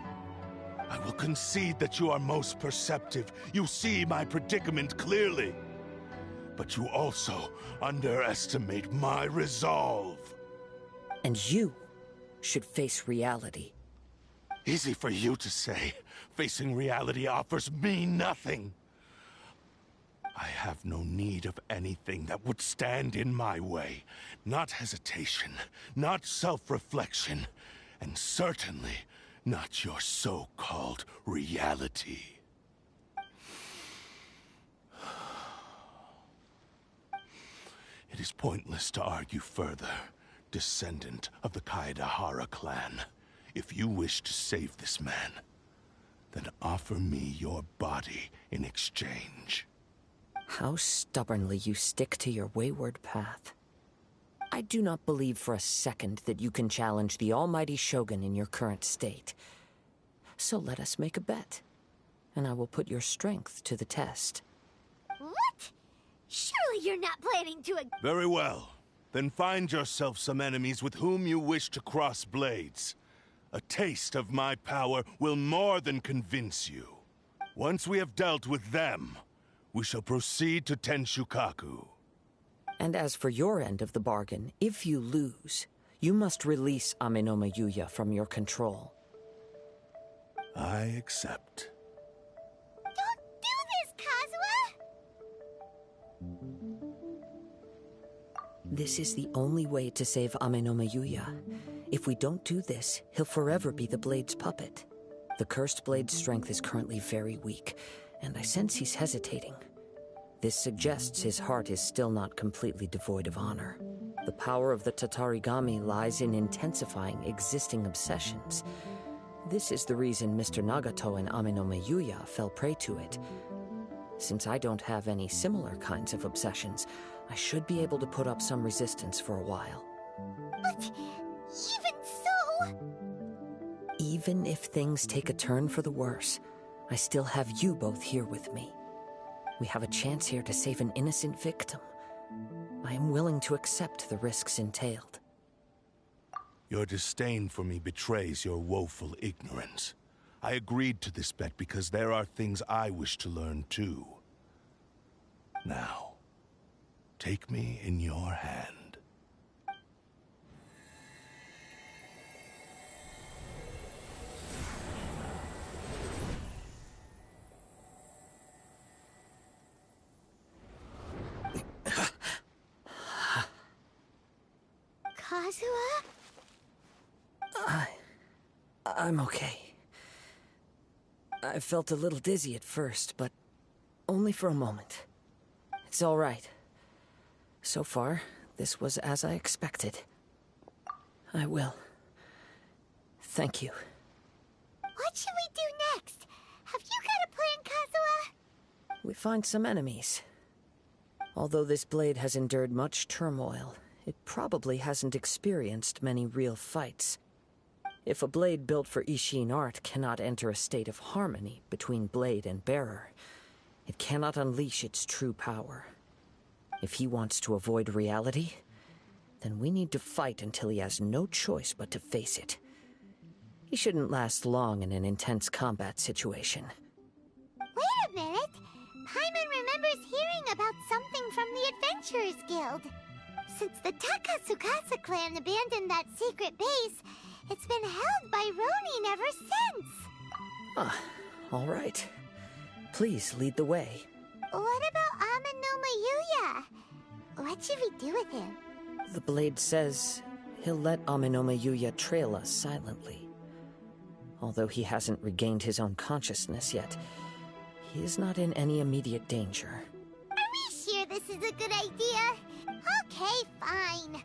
I will concede that you are most perceptive. You see my predicament clearly. But you also underestimate my resolve. And you should face reality. Easy for you to say. Facing reality offers me nothing. I have no need of anything that would stand in my way. Not hesitation, not self-reflection, and certainly not your so-called reality. It is pointless to argue further, descendant of the Kaedehara clan. If you wish to save this man, then offer me your body in exchange. How stubbornly you stick to your wayward path. I do not believe for a second that you can challenge the almighty Shogun in your current state. So let us make a bet, and I will put your strength to the test. What? Surely you're not planning to... Very well. Then find yourself some enemies with whom you wish to cross blades. A taste of my power will more than convince you. Once we have dealt with them, we shall proceed to Tenshukaku. And as for your end of the bargain, if you lose, You must release Amenoma Yuya from your control. I accept. Don't do this, Kazuha! This is the only way to save Amenoma Yuya. If we don't do this, he'll forever be the Blade's puppet. The Cursed Blade's strength is currently very weak, and I sense he's hesitating. This suggests his heart is still not completely devoid of honor. The power of the Tatarigami lies in intensifying existing obsessions. This is the reason Mr. Nagato and Amenoma Yuya fell prey to it. Since I don't have any similar kinds of obsessions, I should be able to put up some resistance for a while. But even so... Even if things take a turn for the worse, I still have you both here with me. We have a chance here to save an innocent victim. I am willing to accept the risks entailed. Your disdain for me betrays your woeful ignorance. I agreed to this bet because there are things I wish to learn too. Now, take me in your hand. Kazuha? I'm okay. I felt a little dizzy at first, but only for a moment. It's all right. So far, this was as I expected. I will. Thank you. What should we do next? Have you got a plan, Kazuha? We find some enemies. Although this blade has endured much turmoil, it probably hasn't experienced many real fights. If a blade built for Ishin art cannot enter a state of harmony between blade and bearer, it cannot unleash its true power. If he wants to avoid reality, then we need to fight until he has no choice but to face it. He shouldn't last long in an intense combat situation. Wait a minute! Paimon remembers hearing about something from the Adventurers Guild. Since the Takatsukasa clan abandoned that secret base, it's been held by Ronin ever since. Ah, all right. Please lead the way. What about Amenoma Yuya? What should we do with him? The blade says he'll let Amenoma Yuya trail us silently. Although he hasn't regained his own consciousness yet, he is not in any immediate danger. Are we sure this is a good idea? Okay, fine.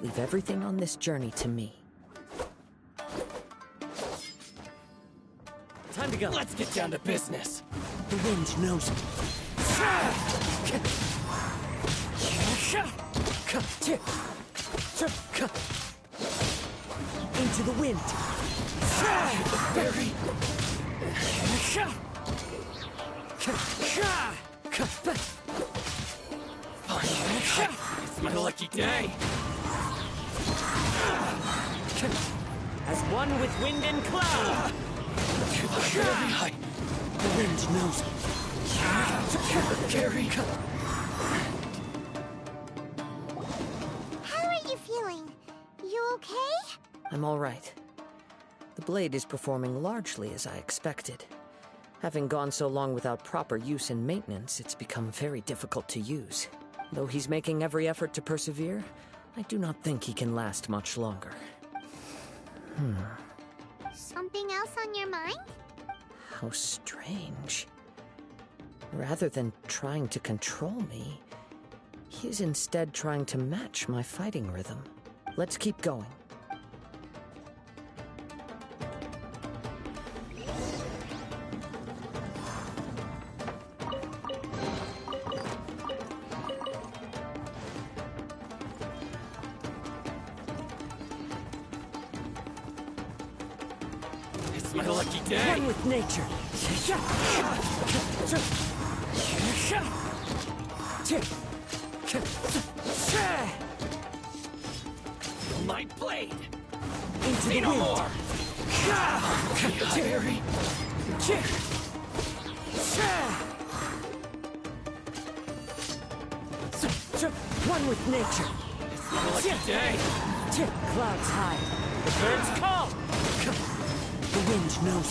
Leave everything on this journey to me. Time to go. Let's get down to business. The wind knows it. Into the wind. Barry. It's my lucky day. As one with wind and cloud. Very high. The wind knows it. Gary. How are you feeling? You okay? I'm all right. The blade is performing largely as I expected. Having gone so long without proper use and maintenance, it's become very difficult to use. Though he's making every effort to persevere, I do not think he can last much longer. Something else on your mind? How strange. Rather than trying to control me, he is instead trying to match my fighting rhythm. Let's keep going. It's my lucky day. One with nature. My blade. Into Say the no wind. more. Gary. One with nature. It's my lucky day. Clouds high. The birds call. The wind knows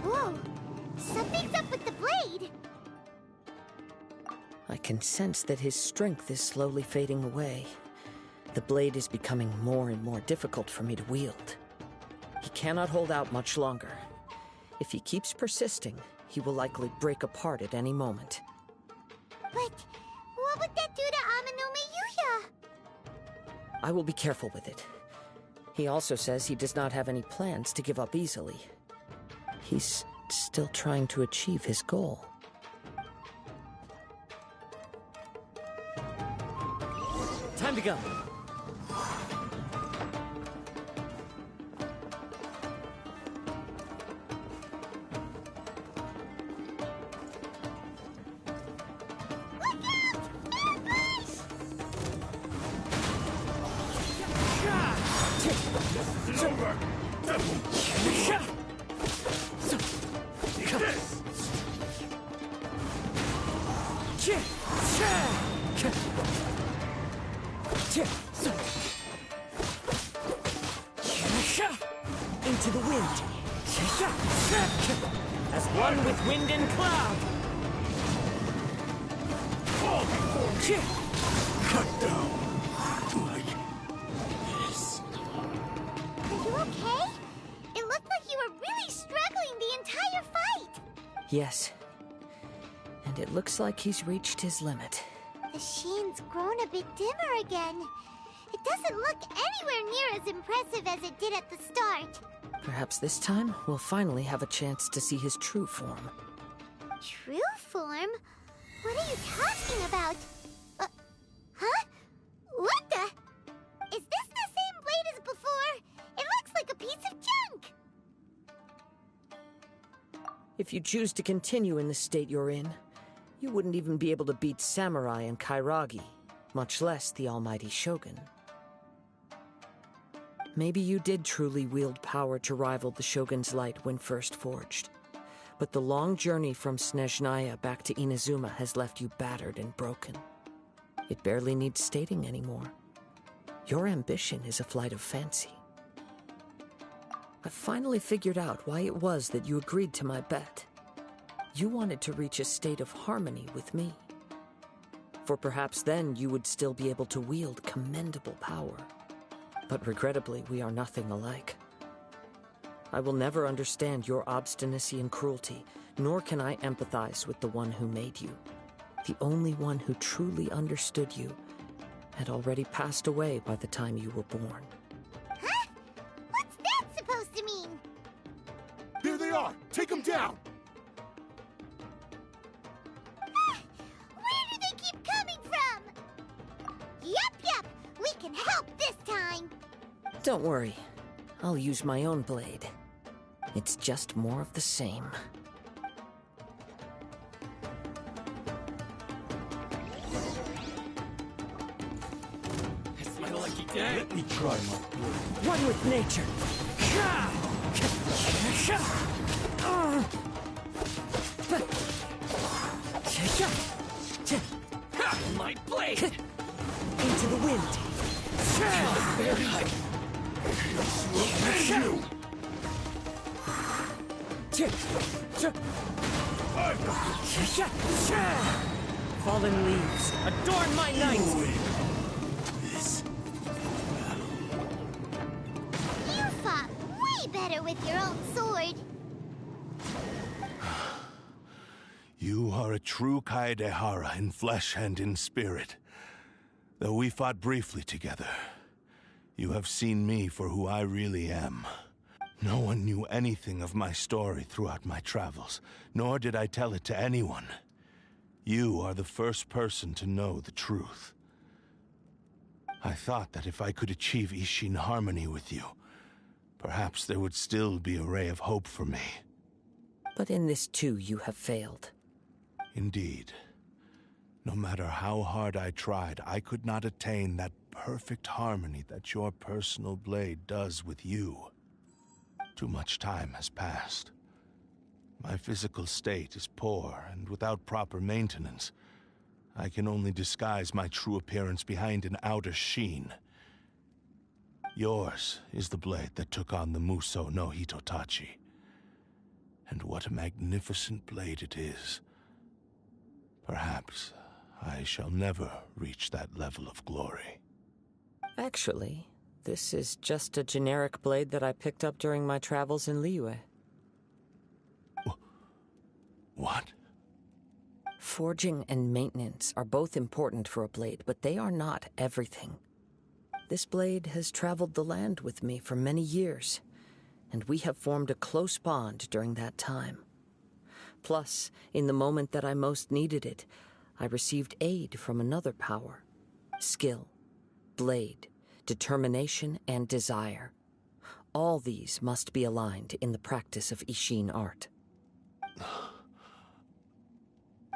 Whoa! Something's up with the blade! I can sense that his strength is slowly fading away. The blade is becoming more and more difficult for me to wield. He cannot hold out much longer. If he keeps persisting, he will likely break apart at any moment. But what would that do to Amanome Yuya? I will be careful with it. He also says he does not have any plans to give up easily. He's still trying to achieve his goal. Time to go. Into the wind. As one with wind and cloud. Cut down. Like this. Are you okay? It looked like you were really struggling the entire fight! Yes. And it looks like he's reached his limit. The sheen's grown a bit dimmer again. It doesn't look anywhere near as impressive as it did at the start. Perhaps this time, we'll finally have a chance to see his true form. True form? What are you talking about? Huh? What the? Is this the same blade as before? It looks like a piece of junk! If you choose to continue in the state you're in, you wouldn't even be able to beat Samurai and Kairagi, much less the almighty Shogun. Maybe you did truly wield power to rival the Shogun's light when first forged. But the long journey from Snezhnaya back to Inazuma has left you battered and broken. It barely needs stating anymore. Your ambition is a flight of fancy. I've finally figured out why it was that you agreed to my bet. You wanted to reach a state of harmony with me. For perhaps then you would still be able to wield commendable power. But regrettably, we are nothing alike. I will never understand your obstinacy and cruelty, nor can I empathize with the one who made you. The only one who truly understood you had already passed away by the time you were born. Huh? Take him down! Where do they keep coming from? Yep, we can help this time. Don't worry. I'll use my own blade. It's just more of the same. It's my lucky day. Let me try my blade. One with nature. My blade! Into the wind. Very high. You! Fallen leaves, adorn my night! This You fought way better with your own sword. You are a true Kaedehara in flesh and in spirit. Though we fought briefly together, you have seen me for who I really am. No one knew anything of my story throughout my travels, nor did I tell it to anyone. You are the first person to know the truth. I thought that if I could achieve Ishin harmony with you, perhaps there would still be a ray of hope for me. But in this too, you have failed. Indeed. No matter how hard I tried, I could not attain that perfect harmony that your personal blade does with you. Too much time has passed. My physical state is poor, and without proper maintenance, I can only disguise my true appearance behind an outer sheen. Yours is the blade that took on the Muso no Hitotachi. And what a magnificent blade it is. Perhaps I shall never reach that level of glory. Actually, this is just a generic blade that I picked up during my travels in Liyue. What? Forging and maintenance are both important for a blade, but they are not everything. This blade has traveled the land with me for many years, and we have formed a close bond during that time. Plus, in the moment that I most needed it, I received aid from another power. Skill, blade, determination, and desire. All these must be aligned in the practice of Ishin art.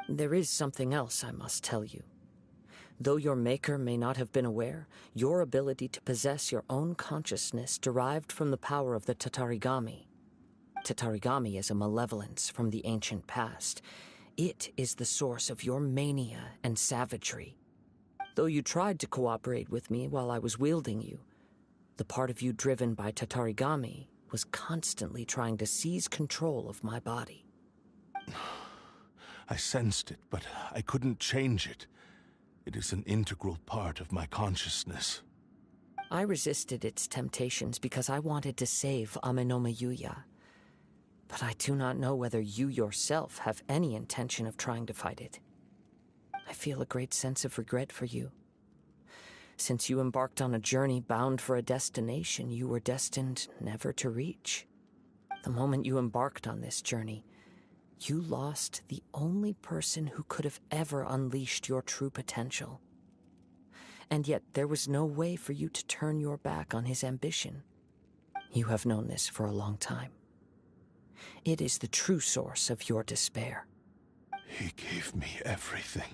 There is something else I must tell you. Though your maker may not have been aware, your ability to possess your own consciousness derived from the power of the Tatarigami. Tatarigami is a malevolence from the ancient past. It is the source of your mania and savagery. Though you tried to cooperate with me while I was wielding you, the part of you driven by Tatarigami was constantly trying to seize control of my body. I sensed it, but I couldn't change it. It is an integral part of my consciousness. I resisted its temptations because I wanted to save Amenoma Yuya. But I do not know whether you yourself have any intention of trying to fight it. I feel a great sense of regret for you. Since you embarked on a journey bound for a destination you were destined never to reach. The moment you embarked on this journey, you lost the only person who could have ever unleashed your true potential. And yet there was no way for you to turn your back on his ambition. You have known this for a long time. It is the true source of your despair. He gave me everything.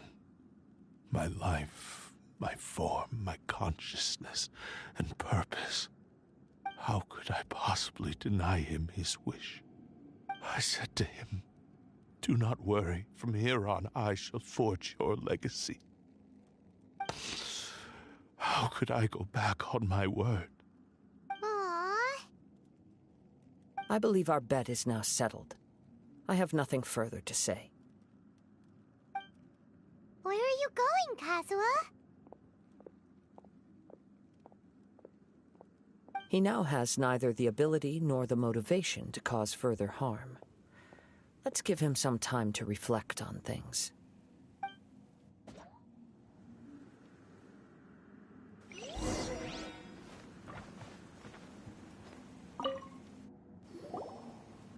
My life, my form, my consciousness, and purpose. How could I possibly deny him his wish? I said to him, "Do not worry, from here on I shall forge your legacy." How could I go back on my word? Aww. I believe our bet is now settled. I have nothing further to say. Where are you going, Kazuha? He now has neither the ability nor the motivation to cause further harm. Let's give him some time to reflect on things.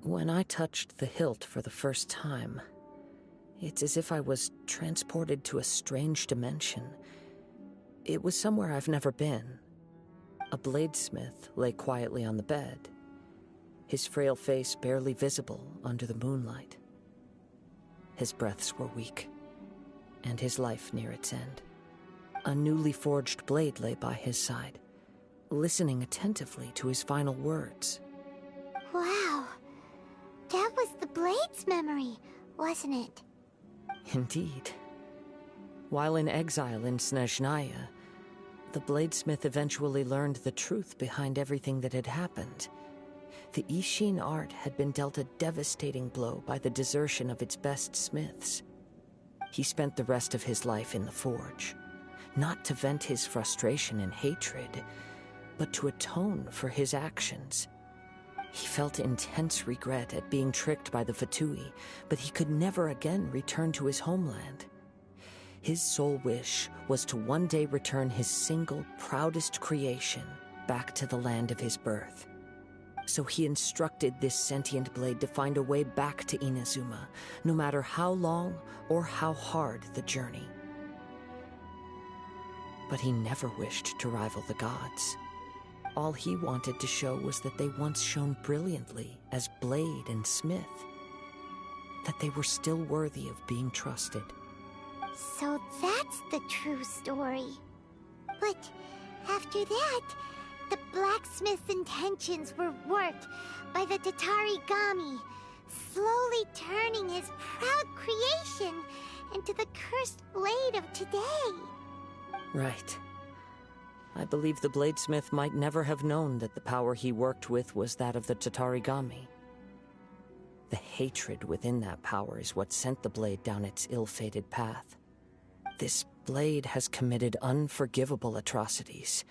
When I touched the hilt for the first time, it's as if I was transported to a strange dimension. It was somewhere I've never been. A bladesmith lay quietly on the bed, his frail face barely visible under the moonlight. His breaths were weak, and his life near its end. A newly forged blade lay by his side, listening attentively to his final words. Wow. That was the Blade's memory, wasn't it? Indeed. While in exile in Snezhnaya, the bladesmith eventually learned the truth behind everything that had happened. The Ishin art had been dealt a devastating blow by the desertion of its best smiths. He spent the rest of his life in the forge, not to vent his frustration and hatred, but to atone for his actions. He felt intense regret at being tricked by the Fatui, but he could never again return to his homeland. His sole wish was to one day return his single, proudest creation back to the land of his birth. So he instructed this sentient blade to find a way back to Inazuma, no matter how long or how hard the journey. But he never wished to rival the gods. All he wanted to show was that they once shone brilliantly as blade and smith, that they were still worthy of being trusted. So that's the true story. But after that, the blacksmith's intentions were worked by the Tatarigami, slowly turning his proud creation into the cursed blade of today. Right. I believe the bladesmith might never have known that the power he worked with was that of the Tatarigami. The hatred within that power is what sent the blade down its ill-fated path. This blade has committed unforgivable atrocities,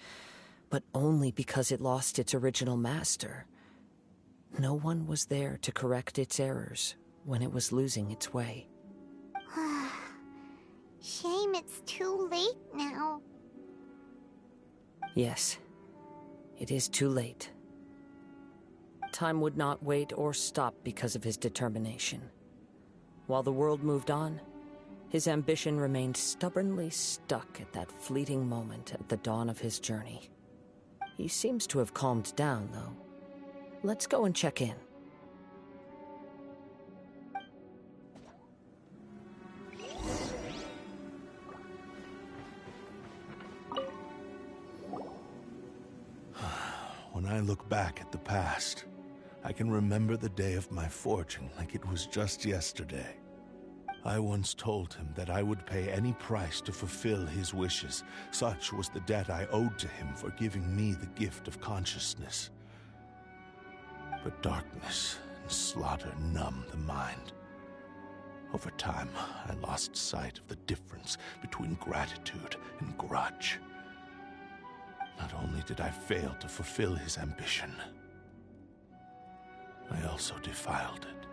but only because it lost its original master. No one was there to correct its errors when it was losing its way. Shame it's too late now. Yes, it is too late. Time would not wait or stop because of his determination. While the world moved on, his ambition remained stubbornly stuck at that fleeting moment at the dawn of his journey. He seems to have calmed down, though. Let's go and check in. When I look back at the past, I can remember the day of my forging like it was just yesterday. I once told him that I would pay any price to fulfill his wishes. Such was the debt I owed to him for giving me the gift of consciousness. But darkness and slaughter numb the mind. Over time, I lost sight of the difference between gratitude and grudge. Not only did I fail to fulfill his ambition, I also defiled it.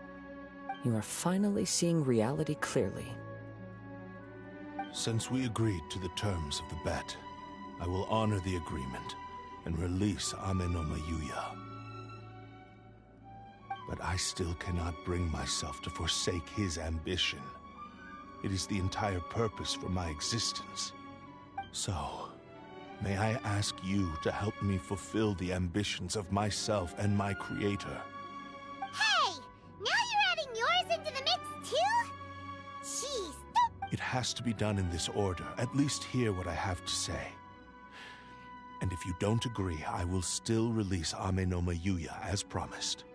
You are finally seeing reality clearly. Since we agreed to the terms of the bet, I will honor the agreement and release Ame no Mayuya. But I still cannot bring myself to forsake his ambition. It is the entire purpose for my existence. So, may I ask you to help me fulfill the ambitions of myself and my creator? Hey! Now you're adding yours into the mix, too? Jeez, It has to be done in this order. At least hear what I have to say. And if you don't agree, I will still release Ame no Mayuya as promised.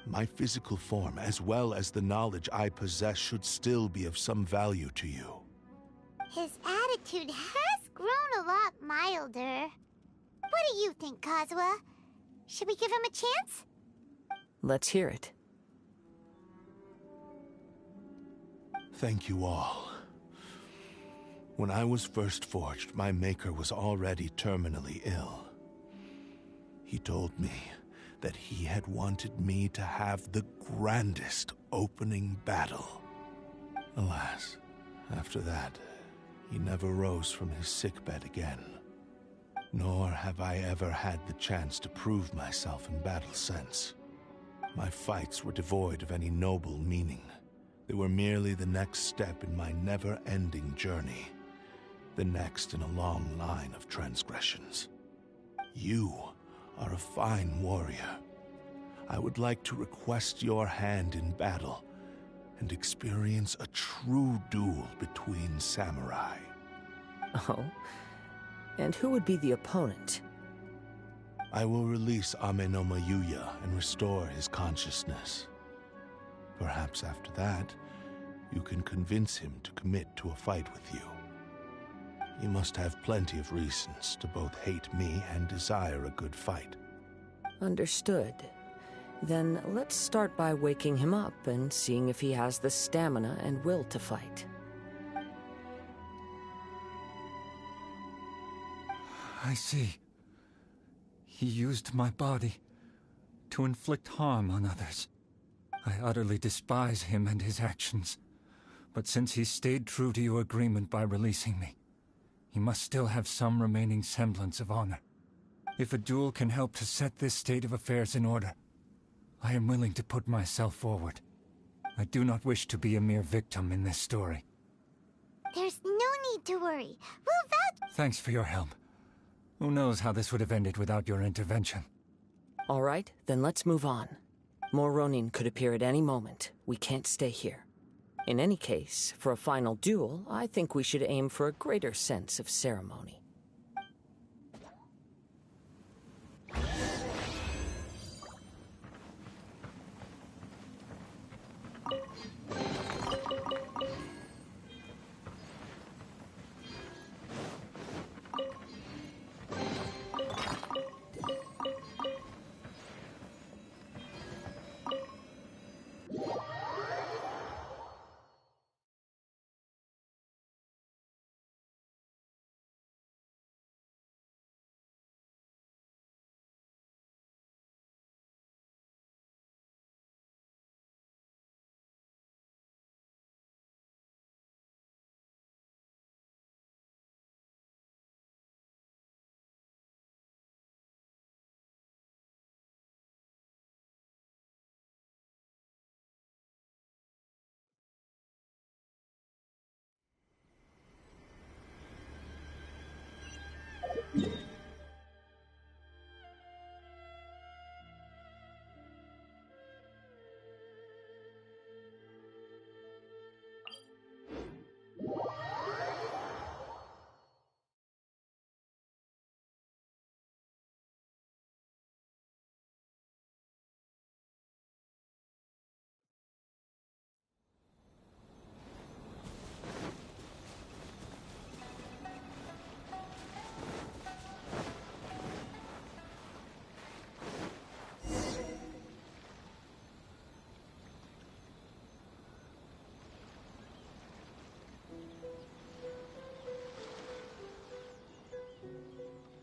My physical form, as well as the knowledge I possess, should still be of some value to you. his attitude has grown a lot milder. What do you think, Kazuha? Should we give him a chance? Let's hear it. Thank you all. When I was first forged, my maker was already terminally ill. He told me that he had wanted me to have the grandest opening battle. Alas, after that, he never rose from his sickbed again. Nor have I ever had the chance to prove myself in battle since. My fights were devoid of any noble meaning. They were merely the next step in my never-ending journey. The next in a long line of transgressions. You are a fine warrior. I would like to request your hand in battle and experience a true duel between samurai. Oh? And who would be the opponent? I will release Amenoma Yuya and restore his consciousness. Perhaps after that, you can convince him to commit to a fight with you. You must have plenty of reasons to both hate me and desire a good fight. Understood. Then let's start by waking him up and seeing if he has the stamina and will to fight. I see. He used my body to inflict harm on others. I utterly despise him and his actions. But since he stayed true to your agreement by releasing me, he must still have some remaining semblance of honor. If a duel can help to set this state of affairs in order, I am willing to put myself forward. I do not wish to be a mere victim in this story. There's no need to worry. We'll vouch— Thanks for your help. Who knows how this would have ended without your intervention? All right, then let's move on. More Ronin could appear at any moment. We can't stay here. In any case, for a final duel, I think we should aim for a greater sense of ceremony.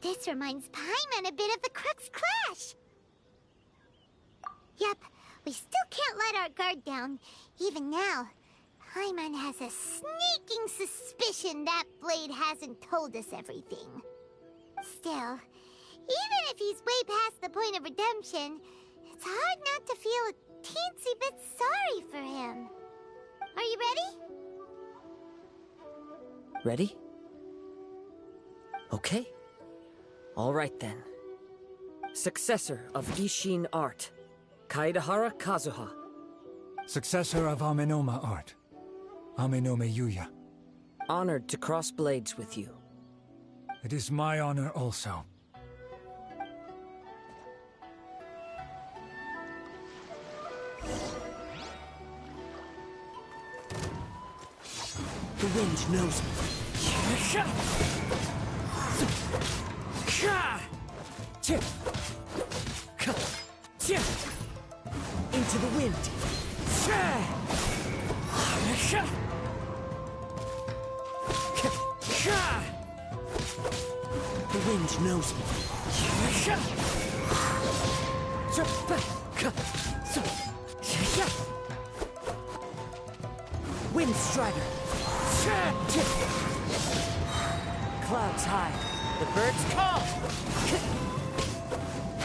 This reminds Paimon a bit of the Crux Clash. Yep, we still can't let our guard down. Even now, Paimon has a sneaking suspicion that Blade hasn't told us everything. Still, even if he's way past the point of redemption, it's hard not to feel a teensy bit sorry for him. Are you ready? Ready? Okay. All right then. Successor of Isshin art, Kaedehara Kazuha. Successor of Amenoma art, Amenoma Yuya. Honored to cross blades with you. It is my honor also. The wind knows me. Into the wind. The wind knows me. Wind Strider. Clouds high. The birds call.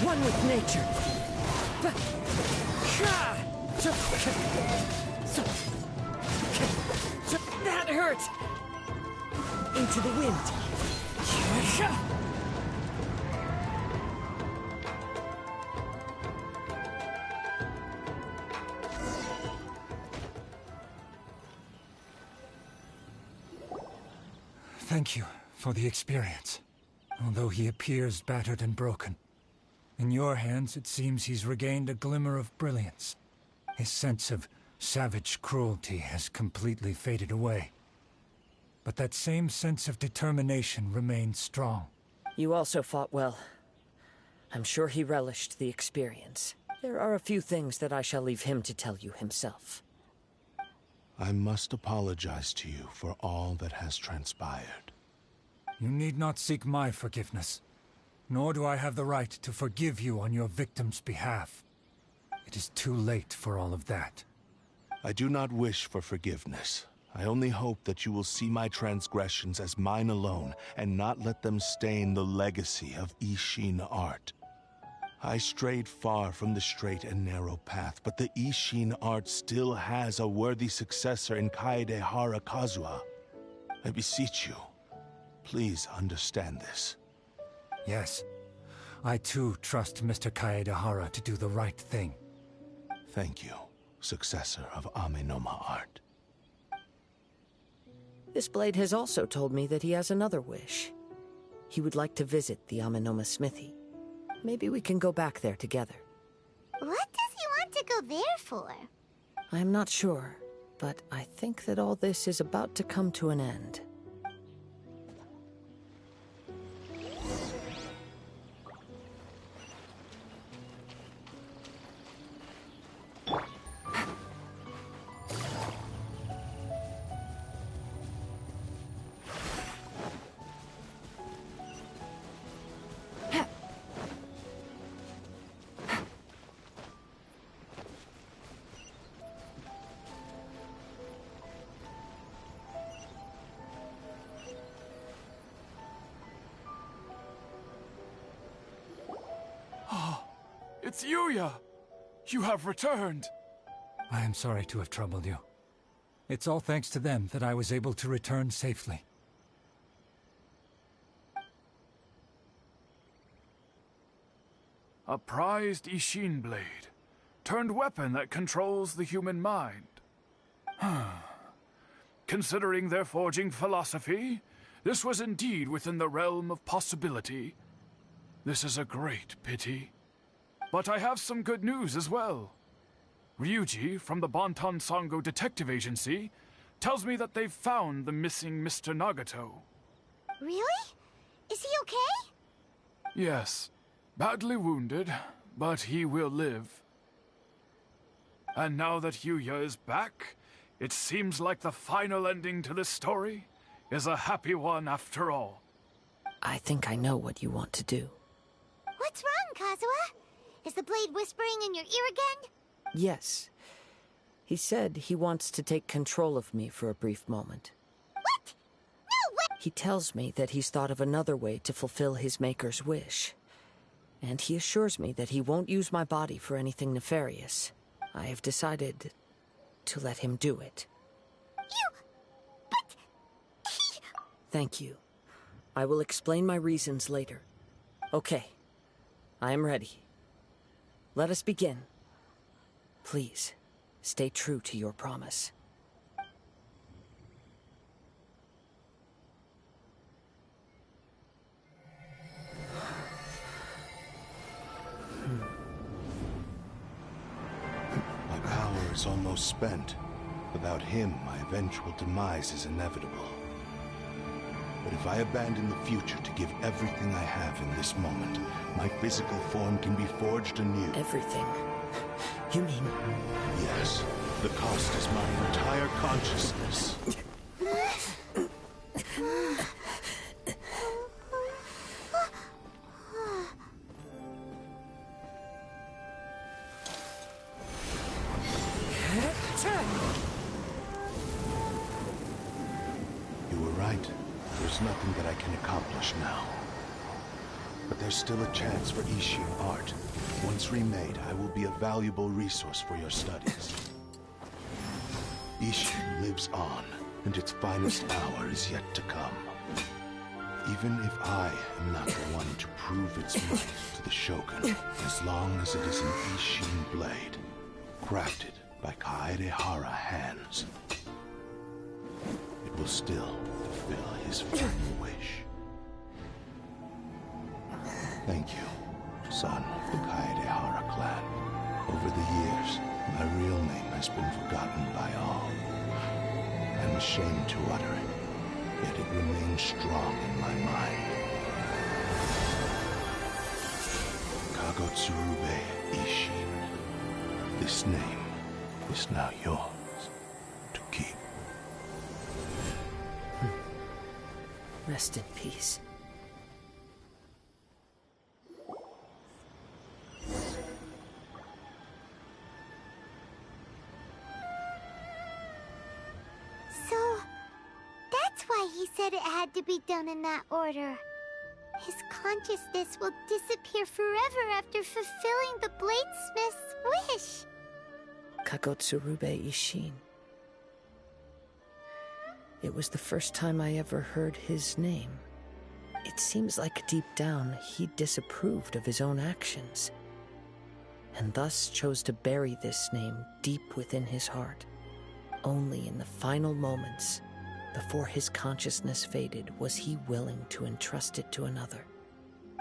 One with nature. That hurt! Into the wind. Thank you for the experience. Although he appears battered and broken, in your hands it seems he's regained a glimmer of brilliance. His sense of savage cruelty has completely faded away. But that same sense of determination remains strong. You also fought well. I'm sure he relished the experience. There are a few things that I shall leave him to tell you himself. I must apologize to you for all that has transpired. You need not seek my forgiveness, nor do I have the right to forgive you on your victim's behalf. It is too late for all of that. I do not wish for forgiveness. I only hope that you will see my transgressions as mine alone, and not let them stain the legacy of Ishin art. I strayed far from the straight and narrow path, but the Ishin art still has a worthy successor in Kaedehara Kazuha. I beseech you, please understand this. Yes, I too trust Mr. Kaedehara to do the right thing. Thank you, successor of Amenoma art. This blade has also told me that he has another wish. He would like to visit the Amenoma smithy. Maybe we can go back there together. What does he want to go there for? I'm not sure, but I think that all this is about to come to an end. It's Yuya! You have returned! I am sorry to have troubled you. It's all thanks to them that I was able to return safely. A prized Ishin blade, turned weapon that controls the human mind. Considering their forging philosophy, this was indeed within the realm of possibility. This is a great pity. But I have some good news as well. Ryuji, from the Bantan Sango Detective Agency, tells me that they've found the missing Mr. Nagato. Really? Is he okay? Yes. Badly wounded, but he will live. And now that Yuya is back, it seems like the final ending to this story is a happy one after all. I think I know what you want to do. What's wrong, Kazuha? Is the blade whispering in your ear again? Yes. He said he wants to take control of me for a brief moment. What? No way! He tells me that he's thought of another way to fulfill his maker's wish. And he assures me that he won't use my body for anything nefarious. I have decided to let him do it. But... Thank you. I will explain my reasons later. Okay. I am ready. Let us begin. Please, stay true to your promise. My power is almost spent. Without him, my eventual demise is inevitable. But if I abandon the future to give everything I have in this moment, my physical form can be forged anew. Everything? You mean... Yes. The cost is my entire consciousness. You were right. There's nothing that I can accomplish now. But there's still a chance for Ishin art. Once remade, I will be a valuable resource for your studies. Ishin lives on, and its finest hour is yet to come. Even if I am not the one to prove its might to the Shogun, as long as it is an Ishin blade, crafted by Kaedehara hands, it will still fulfill his final wish. Thank you, son of the Kaedehara clan. Over the years, my real name has been forgotten by all. I'm ashamed to utter it, yet it remains strong in my mind. Kagotsurube Ishin. This name is now yours to keep. Rest in peace. So, that's why he said it had to be done in that order. His consciousness will disappear forever after fulfilling the bladesmith's wish. Kagotsurube Ishin. It was the first time I ever heard his name. It seems like deep down he disapproved of his own actions, and thus chose to bury this name deep within his heart. Only in the final moments, before his consciousness faded, was he willing to entrust it to another.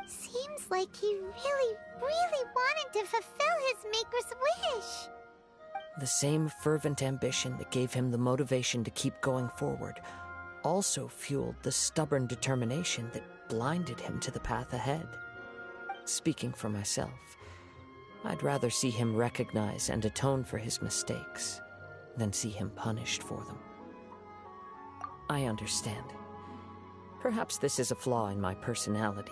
Seems like he really, really wanted to fulfill his maker's wish. The same fervent ambition that gave him the motivation to keep going forward also fueled the stubborn determination that blinded him to the path ahead. Speaking for myself, I'd rather see him recognize and atone for his mistakes than see him punished for them. I understand. Perhaps this is a flaw in my personality.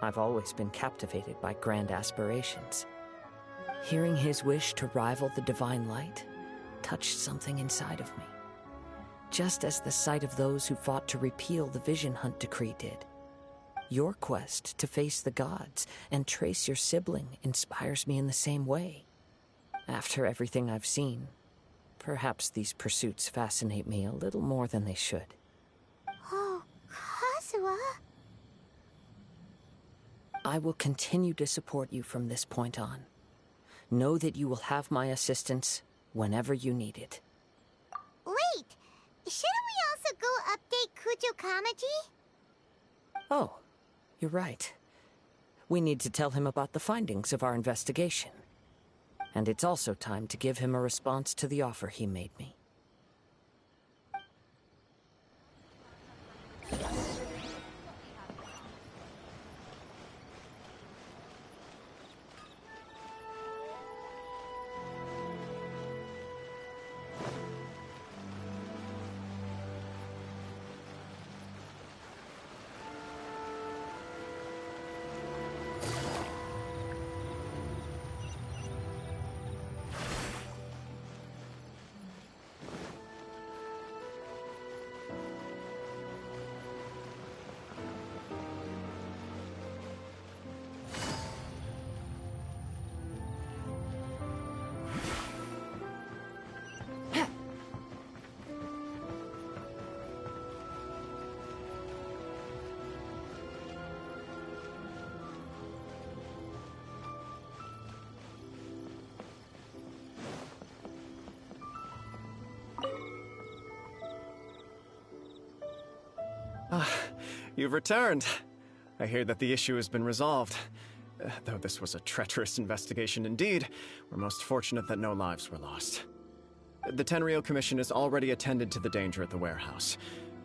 I've always been captivated by grand aspirations. Hearing his wish to rival the divine light touched something inside of me, just as the sight of those who fought to repeal the Vision Hunt decree did. Your quest to face the gods and trace your sibling inspires me in the same way. After everything I've seen, perhaps these pursuits fascinate me a little more than they should. Oh, Kazuha. I will continue to support you from this point on. Know that you will have my assistance whenever you need it. Wait! Shouldn't we also go update Kujo Kamaji? Oh, you're right. We need to tell him about the findings of our investigation. And it's also time to give him a response to the offer he made me. You've returned. I hear that the issue has been resolved. Though this was a treacherous investigation indeed, we're most fortunate that no lives were lost. The Tenryou Commission has already attended to the danger at the warehouse.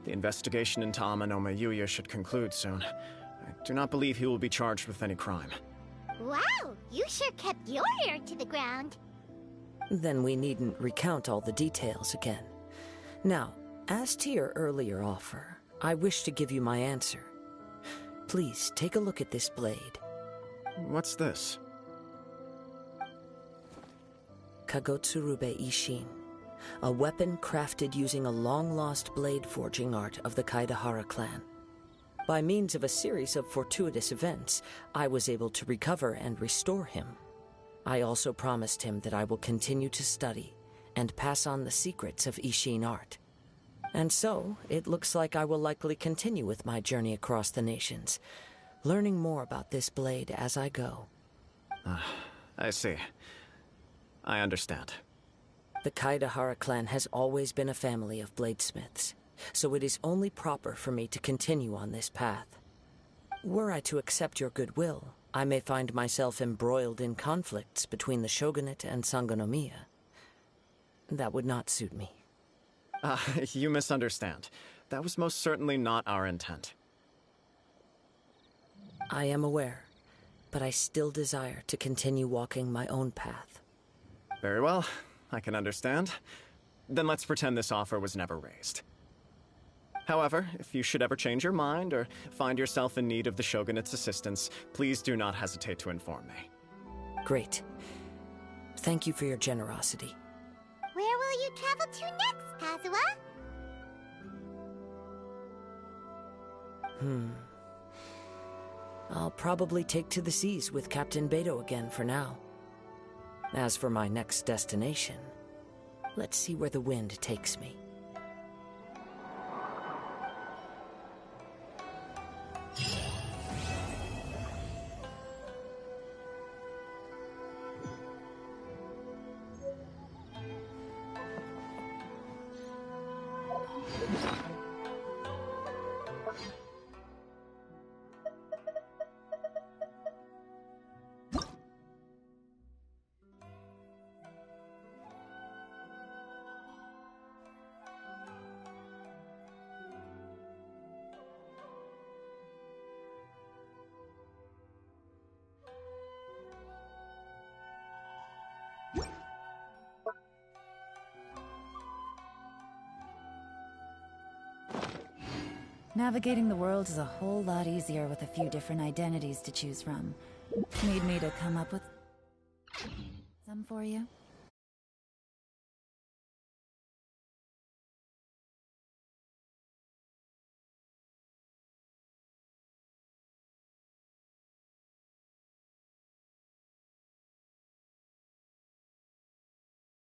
The investigation into Amanome Yuya should conclude soon. I do not believe he will be charged with any crime. Wow, you sure kept your ear to the ground. Then we needn't recount all the details again. Now, as to your earlier offer, I wish to give you my answer. Please, take a look at this blade. What's this? Kagotsurube Ishin. A weapon crafted using a long-lost blade forging art of the Kaedehara clan. By means of a series of fortuitous events, I was able to recover and restore him. I also promised him that I will continue to study and pass on the secrets of Ishin art. And so, it looks like I will likely continue with my journey across the nations, learning more about this blade as I go. I see. I understand. The Kaedehara clan has always been a family of bladesmiths, so it is only proper for me to continue on this path. Were I to accept your goodwill, I may find myself embroiled in conflicts between the shogunate and Sangonomiya. That would not suit me. You misunderstand. That was most certainly not our intent. I am aware, but I still desire to continue walking my own path. Very well. I can understand. Then let's pretend this offer was never raised. However, if you should ever change your mind or find yourself in need of the Shogunate's assistance, please do not hesitate to inform me. Great. Thank you for your generosity. Where will you travel to next, Kazuha? I'll probably take to the seas with Captain Beto again for now. As for my next destination, let's see where the wind takes me. Navigating the world is a whole lot easier with a few different identities to choose from. Need me to come up with some for you?